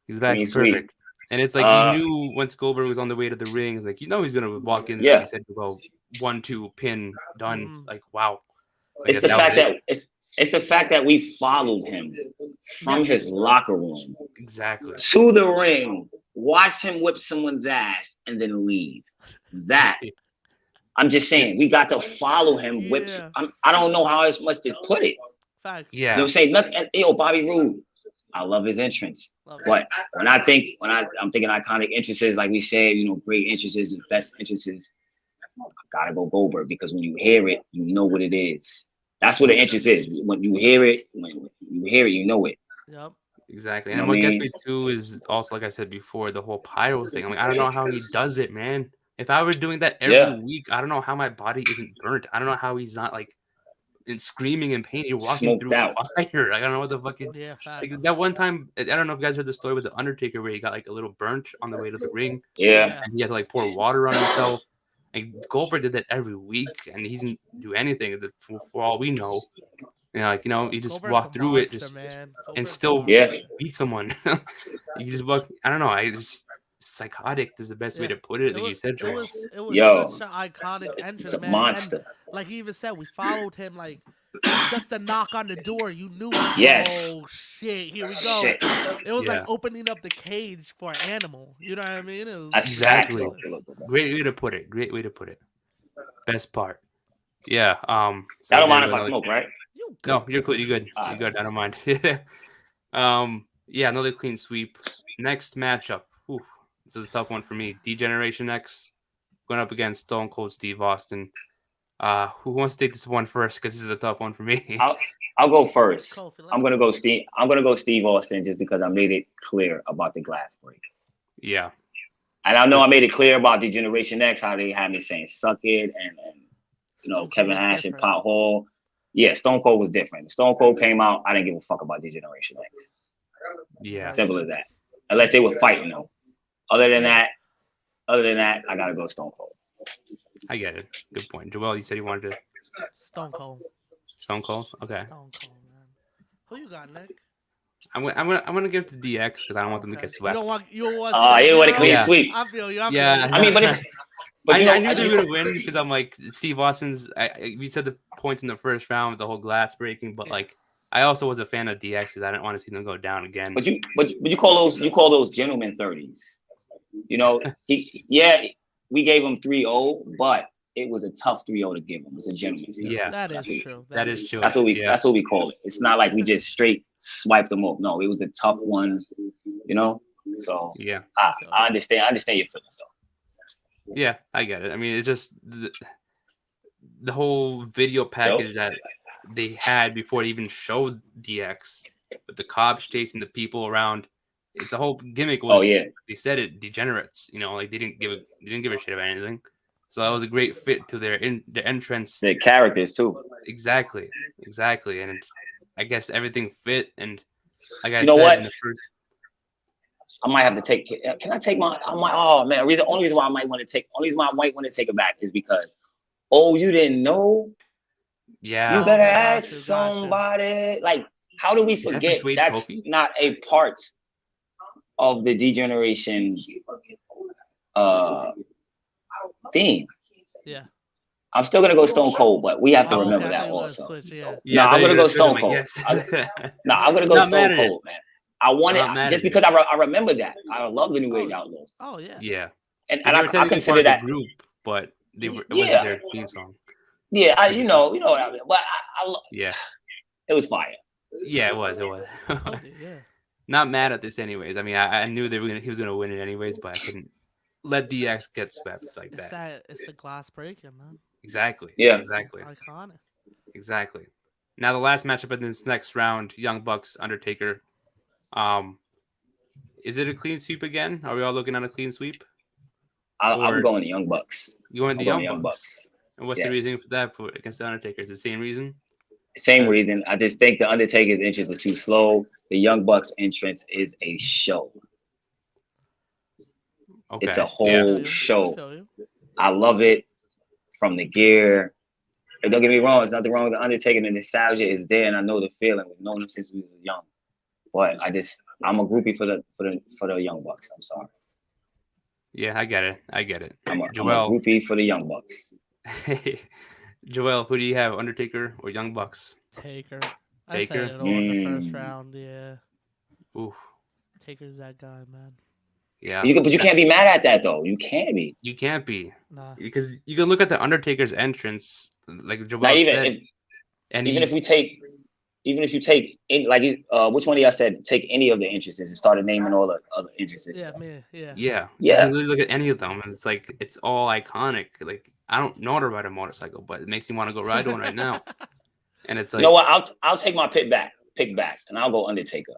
exactly. Perfect. And it's like you knew once Goldberg was on the way to the ring, it's like he's gonna walk in. Yeah. Like you said, go 1-2 pin done. Like wow. Like, it's the fact that we followed him from his locker room to the ring, watched him whip someone's ass, and then leave. That I'm just saying, we got to follow him. Whips. I don't know how else much to put it. Fact. Yeah. You know what I'm saying? Nothing. Yo, Bobby Roode. I love his entrance. But when I'm thinking iconic entrances, like we said, great entrances and best entrances, I gotta go Goldberg, because when you hear it, you know what it is. That's what the entrance is. When you hear it, you know it. Yep. Exactly. And what gets me too is also, like I said before, the whole pyro thing. I'm like, I don't know how he does it, man. If I were doing that every week, I don't know how my body isn't burnt. I don't know how he's not like screaming in pain. You're walking through a fire. I don't know what the fuck. Like that one time, I don't know if you guys heard the story with the Undertaker where he got like a little burnt on the way to the ring. Yeah. And he had to like pour water on himself. Like Goldberg did that every week, and he didn't do anything. For all we know, he just walked through it, and still beat someone. You just walk. I don't know. Psychotic is the best way to put it. Like you said, Joel. It was such an iconic entrance, it's a man. monster. And like he even said, we followed him like just a knock on the door. You knew. Yes. Oh shit! Here we go. Shit. It was like opening up the cage for an animal. You know what I mean? It was exactly. Great way to put it. Best part. Yeah. I don't mind if I smoke, right? No, you're good. You're good. You're good. I don't mind. Yeah, another clean sweep. Next matchup. Whew, this is a tough one for me. D-Generation X going up against Stone Cold Steve Austin. Who wants to take this one first? Because this is a tough one for me. I'll go first. I'm gonna go Steve Austin, just because I made it clear about the glass break. Yeah. And I know I made it clear about D-Generation X, how they had me saying suck it, and Kevin Nash and Pot Hall. Yeah, Stone Cold was different. Stone Cold came out, I didn't give a fuck about D-Generation X. Yeah. Simple as that. Unless they were fighting though. Other than that, I gotta go Stone Cold. I get it. Good point. Joel, you said you wanted to Stone Cold. Stone Cold? Okay. Stone Cold, man. Who you got, Nick? I'm gonna give it to DX because I don't want them to get swept. You don't want a clean sweep. I feel you. Yeah. I mean, I knew they were gonna win because I'm like Steve Austin's. We said the points in the first round with the whole glass breaking, but like I also was a fan of DX because I didn't want to see them go down again. But you call those gentlemen 30s. We gave him 3-0, but it was a tough 3-0 to give him. It was a gentleman's. Yeah, that is true. That is true. That's what we call it. It's not like we just straight swiped them off. No, it was a tough one. So yeah, I understand. I understand your feelings. So. Yeah, I get it. I mean, it's just the whole video package that they had before they even showed DX, with the cops chasing the people around. It's the whole gimmick was. They said it degenerates. Like they didn't give a shit about anything. So that was a great fit to their entrance. Their characters too. Exactly, and I guess everything fit. And like I said, what? In the first, I might have to take. Can I take my? Oh man, the only reason why I might want to take it back is because, you didn't know? Yeah. You better ask somebody. Like, how do we forget that's Kofi? Not a part of the D-Generation theme. Yeah. I'm still gonna go Stone Cold, but we have to remember that also. I'm gonna go Stone Cold. I'm gonna go Stone Cold, man. I want it just because I remember that. I love the New Age Outlaws. Oh yeah. Yeah. And I consider that group, but it wasn't their theme song. Yeah, you know what I mean. But yeah, it was fire. Yeah, it was. Yeah. Not mad at this, anyways. I mean, I knew he was gonna win it anyways, but I couldn't let DX get swept like that. It's a glass breaking, man. Exactly. Yeah. Exactly. Iconic. Exactly. Now the last matchup in this next round: Young Bucks, Undertaker. Is it a clean sweep again? Are we all looking at a clean sweep? I'm going to Young Bucks. You going to Young Bucks? And what's the reason for that against the Undertaker? Is it the same reason? Same reason. I just think the Undertaker's entrance is too slow. The Young Bucks entrance is a show. Okay. It's a whole show. I love it from the gear. And don't get me wrong, there's nothing wrong with the Undertaker. The nostalgia is there, and I know the feeling. We've known him since we was young. But I'm a groupie for the Young Bucks. I'm sorry. Yeah, I get it. I'm a groupie for the Young Bucks. Joel, who do you have, Undertaker or Young Bucks? Taker. I said it all in the first round. Yeah. Ooh. Taker's that guy, man. Yeah. But you can't be mad at that though. You can't be. You can't be. Nah. Because you can look at the Undertaker's entrance, like Joel said. Even if you take which one of y'all said take any of the entrances and started naming all the other entrances? Yeah, man. Yeah. Yeah. You can really look at any of them, and it's like it's all iconic. Like I don't know how to ride a motorcycle, but it makes me want to go ride one right now. And it's like, you know what? I'll take my pick back, and I'll go Undertaker.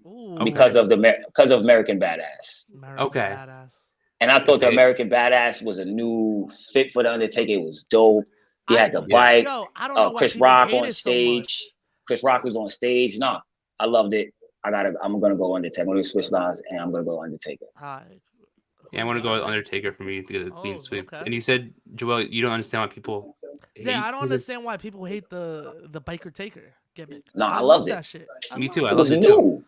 Ooh. Because of American Badass. Badass. And I thought the American Badass was a new fit for the Undertaker. It was dope. He had the bike. I don't know Chris Rock on stage. Chris Rock was on stage. No, I loved it. I'm gonna go Undertaker. I'm gonna switch lines, and I'm gonna go Undertaker. Yeah, I want to go with Undertaker for me to get a clean sweep. Okay. And you said, Joel, you don't understand why people hate. Yeah, I don't understand why people hate the biker taker gimmick. No, I loved that shit. Me too. I loved it too.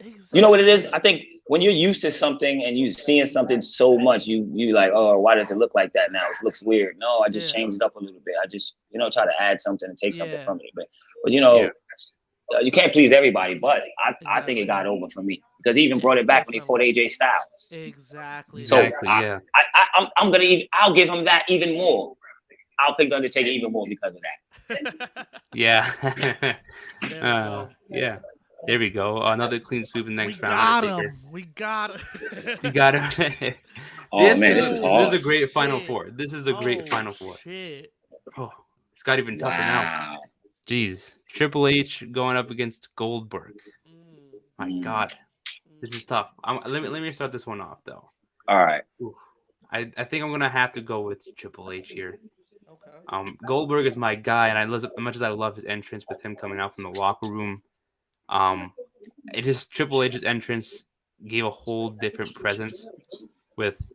Exactly. You know what it is? I think when you're used to something and you're seeing something so much, you like, oh, why does it look like that now? It looks weird. No, I just changed it up a little bit. I just, try to add something and take something from it. But you can't please everybody. But I think it got over for me because he even brought it back when he fought AJ Styles. Exactly. So I'll give him that even more. I'll pick the Undertaker even more because of that. Yeah. Yeah. There we go. Another clean sweep in the next round. We got him. You got him. This is a great Final Four. This is a great Final Four. Shit. Oh, it's got even tougher now. Jeez. Triple H going up against Goldberg. My God. This is tough. Let me start this one off, though. All right. I think I'm going to have to go with Triple H here. Okay. Goldberg is my guy, and as much as I love his entrance with him coming out from the locker room, Triple H's entrance gave a whole different presence with,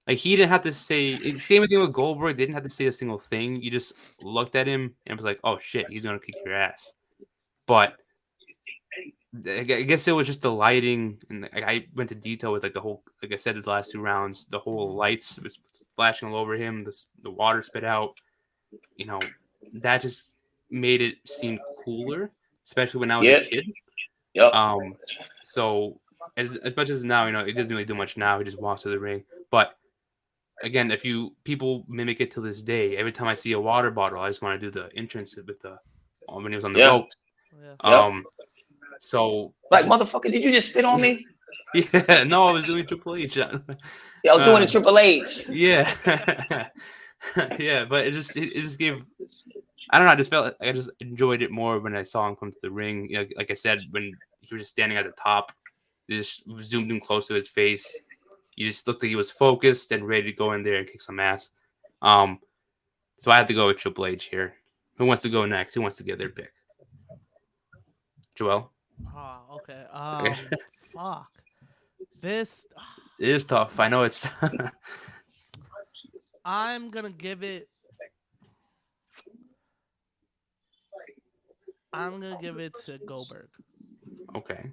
like, he didn't have to say, same thing with Goldberg, didn't have to say a single thing. You just looked at him and was like, oh shit, he's going to kick your ass. But I guess it was just the lighting, and I went to detail with like the whole, like I said, the last two rounds, the whole lights was flashing all over him, the water spit out, that just made it seem cooler. Especially when I was a kid. Yep. So as much as now, it doesn't really do much now. He just walks to the ring. But again, people mimic it to this day. Every time I see a water bottle, I just want to do the entrance with when he was on the ropes. Yeah. So motherfucker, did you just spit on me? Yeah, no, I was doing Triple H. I was doing a Triple H. Yeah. Yeah, but it just gave, I don't know, I just felt like I just enjoyed it more when I saw him come to the ring. Like I said, when he was just standing at the top, they just zoomed in close to his face. He just looked like he was focused and ready to go in there and kick some ass. So I have to go with Triple H here. Who wants to go next? Who wants to get their pick? Joel? Oh, okay. Fuck. This it is tough. I know it's I'm gonna give it to Goldberg. Okay.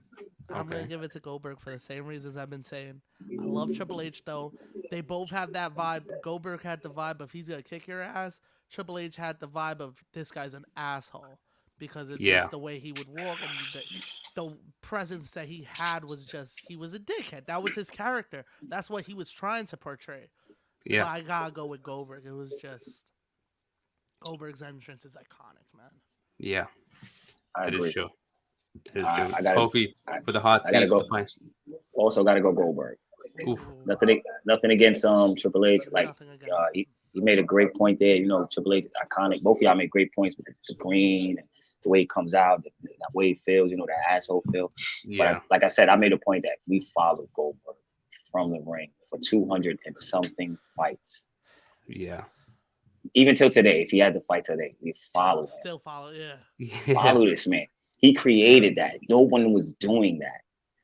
I'm gonna give it to Goldberg for the same reasons I've been saying. I love Triple H though. They both have that vibe. Goldberg had the vibe of he's gonna kick your ass. Triple H had the vibe of this guy's an asshole because it's just the way he would walk and the presence that he had was just he was a dickhead. That was his character. That's what he was trying to portray. Yeah, but I gotta go with Goldberg. It was just Goldberg's entrance is iconic, man. Yeah, I agree. Is true. Kofi for the hot seat. Also, gotta go Goldberg. Oof. Nothing against Triple H. Like he made a great point there. Triple H is iconic. Both of y'all made great points with the green, and the way it comes out, that way it feels. That asshole feel. Yeah. But like I said, I made a point that we followed Goldberg from the ring for 200 and something fights. Yeah. Even till today, if he had to fight today, we follow him. Still follow, yeah. Follow this man. He created that. No one was doing that.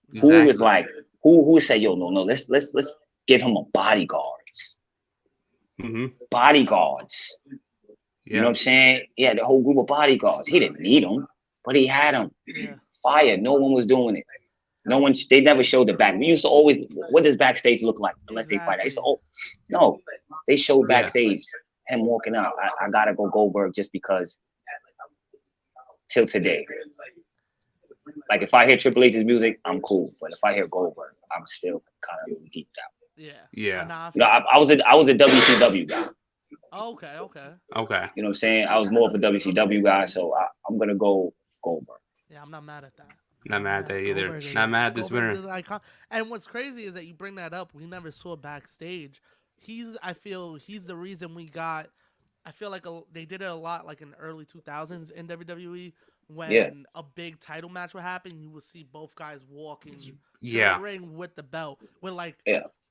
Exactly. Who was like, who said, yo, no, let's give him a bodyguards. Mm-hmm. Bodyguards. Yeah. You know what I'm saying? He had the whole group of bodyguards. He didn't need them, but he had them. Yeah. Fire. No one was doing it. No one. They never showed the back. We used to always. What does backstage look like? Unless they fight. No. They showed backstage him walking out. I gotta go Goldberg just because. Till today. Like if I hear Triple H's music, I'm cool. But if I hear Goldberg, I'm still kind of geeked out. Yeah. Yeah. You know, I was a WCW guy. Okay. Okay. You know what I'm saying? I was more of a WCW guy, so I'm gonna go Goldberg. Yeah, I'm not mad at that. Not mad at that either. Not mad at this winner. And what's crazy is that you bring that up. We never saw backstage. I feel he's the reason we got. I feel like they did it a lot, like in the early 2000s in WWE, when a big title match would happen. You would see both guys walking to the ring with the belt. With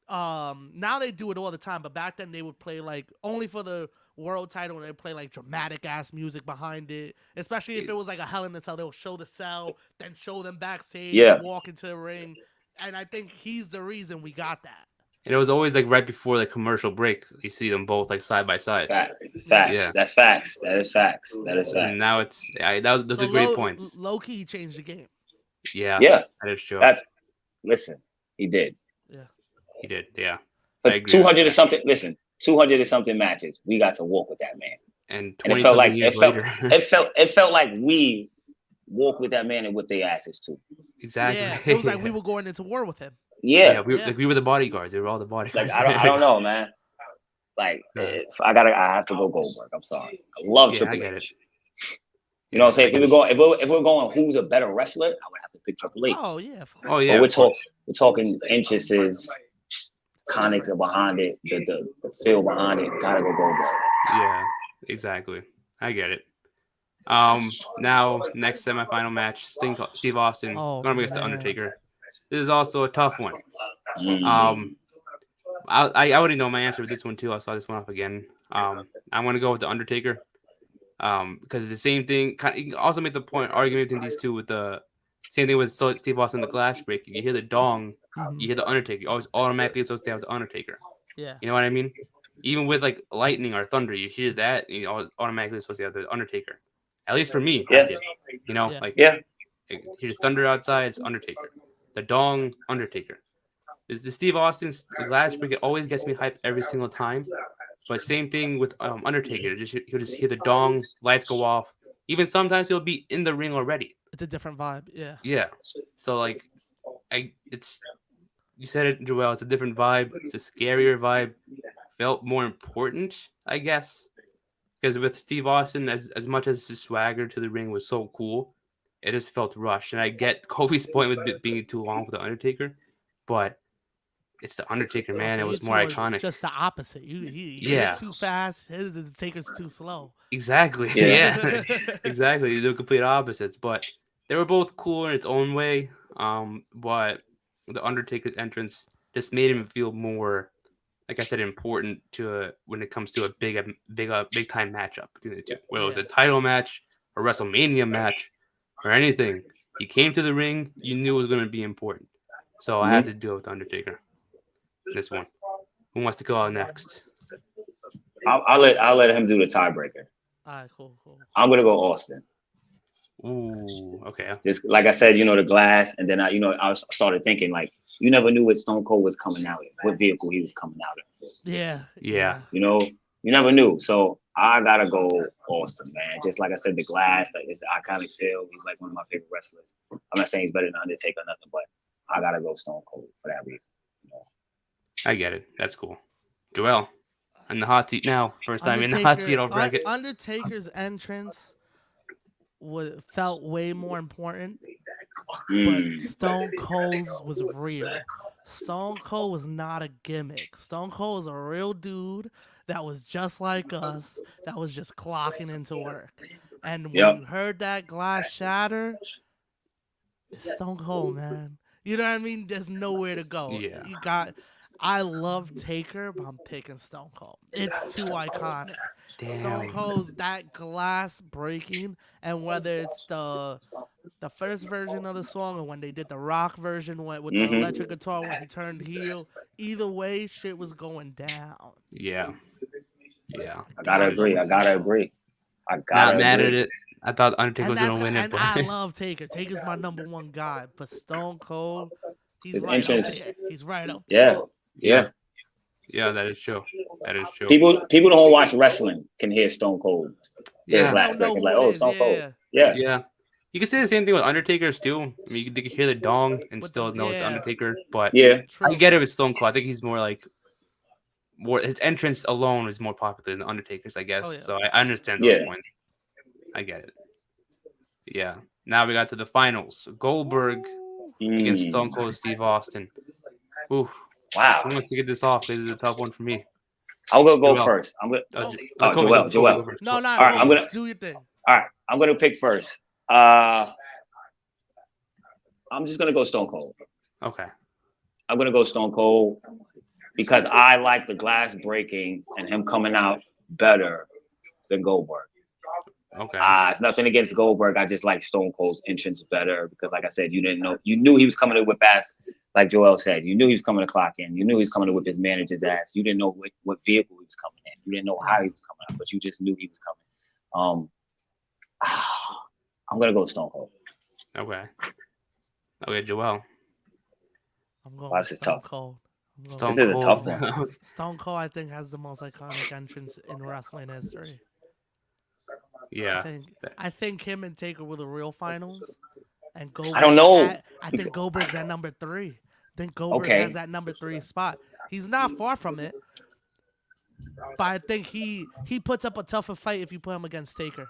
now they do it all the time, but back then they would play like only for the world title. They play like dramatic ass music behind it, especially if it was like a Hell in a Cell. They'll show the cell, then show them backstage, walk into the ring, and I think he's the reason we got that. And it was always like right before the commercial break. You see them both like side by side. Facts. Yeah. That's facts. That is facts. And now those are great points. Low key, he changed the game. Yeah. That is true. Listen, he did. Yeah. He did. Yeah. For 200 or something. Listen, 200 or something matches. We got to walk with that man. And 20 something years later, it felt like we walked with that man and whipped their asses too. Exactly. Yeah. It was like we were going into war with him. Yeah. We were the bodyguards. They were all the bodyguards. Like, I don't know, man. Like, I have to go Goldberg. I'm sorry. I love Triple H. You know what I'm saying? If we're going who's a better wrestler, I would have to pick Triple H. Oh yeah. Oh yeah. But we're talking entrances, conics are behind it, the feel behind it. Gotta go Goldberg. Yeah, exactly. I get it. Now next semifinal match, Steve Austin going against the Undertaker. This is also a tough one. I already know my answer with this one too. I saw this one up again. I'm gonna go with the Undertaker. Because it's the same thing. You can also make the point argument between these two with the same thing with Steve Austin, the glass breaking. You hear the dong, you hear the Undertaker. You always automatically associate with the Undertaker. Yeah. You know what I mean? Even with like lightning or thunder, you hear that, and you always automatically associate with the Undertaker. At least for me, I did. You know, you hear thunder outside, it's Undertaker. The dong, Undertaker. The Steve Austin's glass breaking always gets me hyped every single time. But same thing with Undertaker. He'll just hear the dong, lights go off. Even sometimes he'll be in the ring already. It's a different vibe. Yeah. Yeah. So like, you said it, Joel. It's a different vibe. It's a scarier vibe. Felt more important, I guess, because with Steve Austin, as much as his swagger to the ring was so cool, it just felt rushed. And I get Kofi's point with it being too long for the Undertaker, but it's the Undertaker, man. It was more iconic. Just the opposite. You're too fast. His Taker's too slow. Exactly. Yeah. Exactly. You do complete opposites, but they were both cool in its own way. But the Undertaker's entrance just made him feel more, like I said, important to when it comes to a big time matchup between the two. Whether it was a title match, a WrestleMania match, or anything, he came to the ring. You knew it was going to be important. So I had to do it with Undertaker. This one. Who wants to go out next? I'll let him do the tiebreaker. All right, cool. I'm gonna go Austin. Ooh, okay. Just like I said, the glass, and then I started thinking like you never knew what Stone Cold was coming out in, what vehicle he was coming out in. Yeah. You never knew. So I gotta go Austin, man. Just like I said, the glass, like it's the iconic feel. He's like one of my favorite wrestlers. I'm not saying he's better than Undertaker or nothing, but I gotta go Stone Cold for that reason. I get it. That's cool. Joel, in the hot seat now. First time in the hot seat on bracket. Undertaker's entrance felt way more important, but Stone Cold's was real. Stone Cold was not a gimmick. Stone Cold was a real dude that was just like us, that was just clocking into work. And when you heard that glass shatter, it's Stone Cold, man. You know what I mean? There's nowhere to go. Yeah. I love Taker, but I'm picking Stone Cold. It's too iconic. Damn. Stone Cold's that glass breaking, and whether it's the the first version of the song and when they did the rock version with the electric guitar when he turned heel. Either way, shit was going down. Yeah. I gotta agree. Not mad at it. I thought Undertaker was gonna win it, but I love Taker. Taker's my number one guy, but Stone Cold, he's right up there. He's right up there. Yeah. Yeah, that is true. People don't watch wrestling can hear Stone Cold. Yeah. Like, oh, Stone Cold. Yeah. You can say the same thing with Undertaker's too. I mean, you can hear the dong and still know it's Undertaker, but I get it with Stone Cold. I think he's more his entrance alone is more popular than Undertaker's, I guess. Oh, yeah. So I understand those points. I get it. Yeah. Now we got to the finals. Goldberg against Stone Cold Steve Austin. Ooh. Wow. Who wants to get this off? This is a tough one for me. I'll go first. I'm gonna Joel. No, all right, I'm gonna do your thing. All right, I'm gonna pick first. I'm just gonna go Stone Cold. Okay. I'm gonna go Stone Cold because I like the glass breaking and him coming out better than Goldberg. Okay. It's nothing against Goldberg. I just like Stone Cold's entrance better because, like I said, you knew he was coming to whip ass. Like Joel said, you knew he was coming to clock in. You knew he was coming to whip his manager's ass. You didn't know what vehicle he was coming in. You didn't know how he was coming up, but you just knew he was coming. I'm gonna go Stone Cold. Okay, Joel. I'm going Stone Cold. This is a tough one. Stone Cold, I think, has the most iconic entrance in wrestling history. Yeah. I think him and Taker were the real finals. And Goldberg, I don't know. I think Goldberg's at number 3. I think Goldberg has that number 3 spot. He's not far from it. But I think he puts up a tougher fight if you put him against Taker.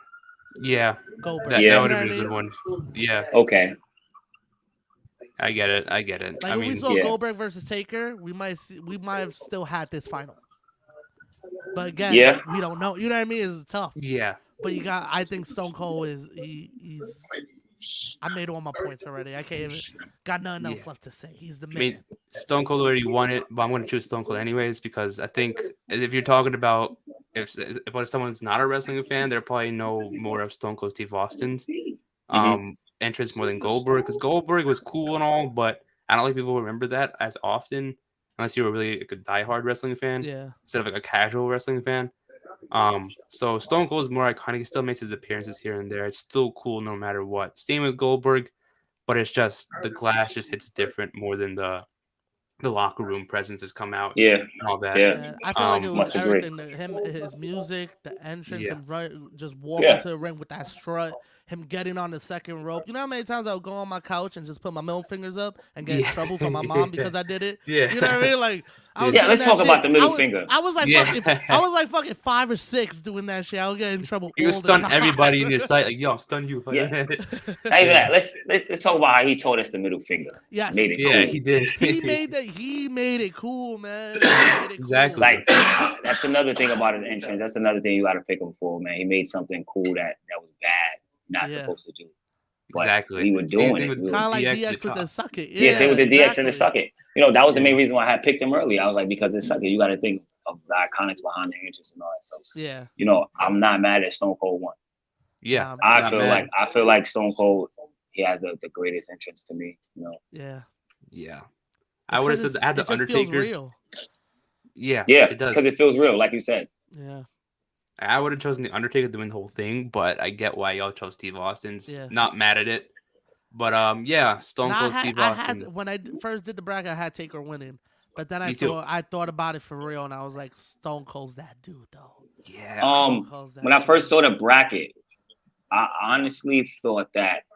Yeah. Goldberg. That would have been a good one. Yeah. Okay. I get it. Like when we saw Goldberg versus Taker, we might have still had this final. But again, we don't know. You know what I mean? It's tough. Yeah. But I think Stone Cold he's I made all my points already. I can't even got nothing else left to say. He's the man. I mean, Stone Cold already won it, but I'm going to choose Stone Cold anyways because I think if you're talking about if someone's not a wrestling fan, they'll probably know more of Stone Cold Steve Austin's entrance more than Goldberg because Goldberg was cool and all, but I don't think people remember that as often unless you were really like a diehard wrestling fan instead of like a casual wrestling fan. So Stone Cold is more iconic. He still makes his appearances here and there. It's still cool no matter what. Same with Goldberg, but it's just the glass just hits different more than the locker room presence has come out. Yeah, and all that. Yeah. I feel like it was everything. His music, the entrance, and just walking to the ring with that strut. Him getting on the second rope. You know how many times I would go on my couch and just put my middle fingers up and get in trouble from my mom because I did it? Yeah. You know what I mean? Like, let's talk about the middle finger. I was like fucking 5 or 6 doing that shit. I would get in trouble. You stun everybody in your sight. Like, yo, I'm stunning you. Let's talk about how he taught us the middle finger. Yes. Made it cool. He did. He made it cool, man. Exactly. Cool. Like, that's another thing about an entrance. That's another thing you got to pick him for, man. He made something cool that was bad. Not supposed to do. But exactly. We were doing it. Kind of like DX with the suck it. Same with the DX and the suck it. You know, that was the main reason why I picked him early. I was like, because it's suck it. You got to think of the iconics behind the entrance and all that stuff. Yeah. You know, I'm not mad at Stone Cold won. Yeah. I feel like Stone Cold, he has the greatest entrance to me. You know. Yeah. Yeah. I would have said add the Undertaker. Feels real. Yeah. Yeah. It does because it feels real, like you said. Yeah. I would have chosen the Undertaker to win the whole thing, but I get why y'all chose Steve Austin's. Yeah. Not mad at it, but Stone Cold Steve Austin. When I first did the bracket, I had Taker winning, but then I thought about it for real, and I was like, Stone Cold's that dude, though. Yeah. When I first saw the bracket, I honestly thought that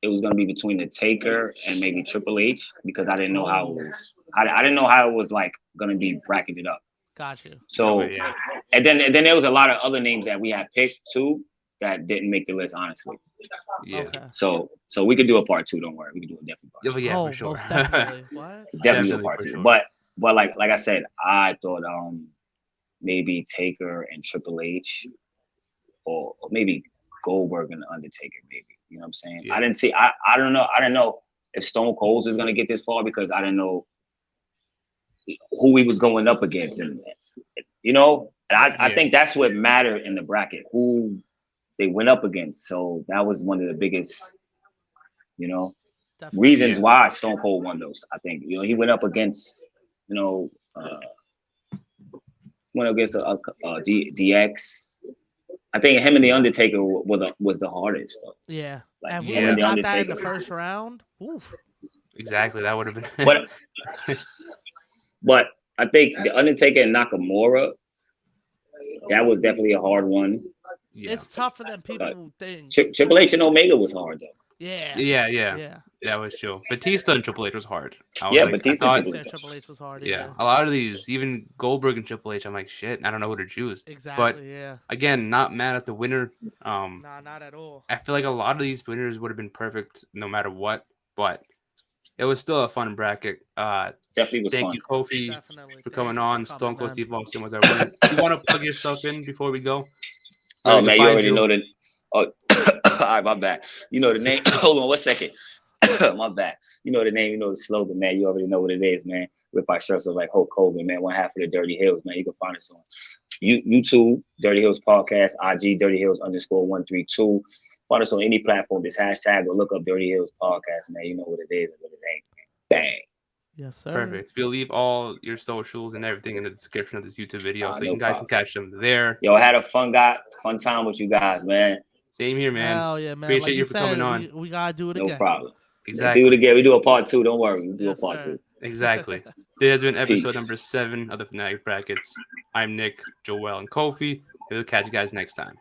it was gonna be between the Taker and maybe Triple H because I didn't know how it was. I didn't know how it was like gonna be bracketed up. Got you. So, and then there was a lot of other names that we had picked too that didn't make the list, honestly. Yeah. Okay. So we could do a part 2. Don't worry, we could do a definitely part 2. Yeah, for sure. Most definitely. What? Definitely a part 2. Sure. But like I said, I thought maybe Taker and Triple H, or maybe Goldberg and the Undertaker, maybe. You know what I'm saying? Yeah. I didn't see. I don't know. I don't know if Stone Cold is gonna get this far because I didn't know who he was going up against, and you know, and I think that's what mattered in the bracket, who they went up against. So that was one of the biggest You know, Definitely. reasons why Stone Cold won those. I think he went up against DX. I think him and the Undertaker was the hardest though. Yeah. Like, and him and we the got that in the Undertaker. first round. Oof. Exactly, that would have been. But I think the Undertaker and Nakamura, that was definitely a hard one. Yeah. It's tougher than people think. Triple H and Omega was hard though. Yeah. That was true. Batista and Triple H was hard. Batista and Triple H was hard. Yeah, a lot of these, even Goldberg and Triple H, I'm like, shit, I don't know who to choose. Exactly. But again, not mad at the winner. Nah, not at all. I feel like a lot of these winners would have been perfect no matter what, but it was still a fun bracket. Definitely was Thank fun. you, Kofi, for coming on. Stone Cold Steve Austin was our winner. You want to plug yourself in before we go? Oh man, you already know the. Oh, all right, my bad. You know the name. Hold on 1 second. My bad. You know the name. You know the slogan, man. You already know what it is, man. With our shirts of like Hulk Hogan, man. One half of the Dirty Heelz, man. You can find us on YouTube, Dirty Heelz Podcast, IG, Dirty Heelz _132. Find us on any platform. This hashtag or look up Dirty Heelz Podcast, man. You know what it is and what it ain't. Bang. Yes, sir. Perfect. We'll leave all your socials and everything in the description of this YouTube video, so you guys can catch them there. Yo, I had a fun time with you guys, man. Same here, man. Hell yeah, man. Appreciate you for coming on. We gotta do it again. No problem. Exactly. Do it again. We do a part 2. Don't worry. We do a part 2. Exactly. This has been episode number 7 of the Fanatic Brackets. I'm Nick, Joel, and Kofi. We'll catch you guys next time.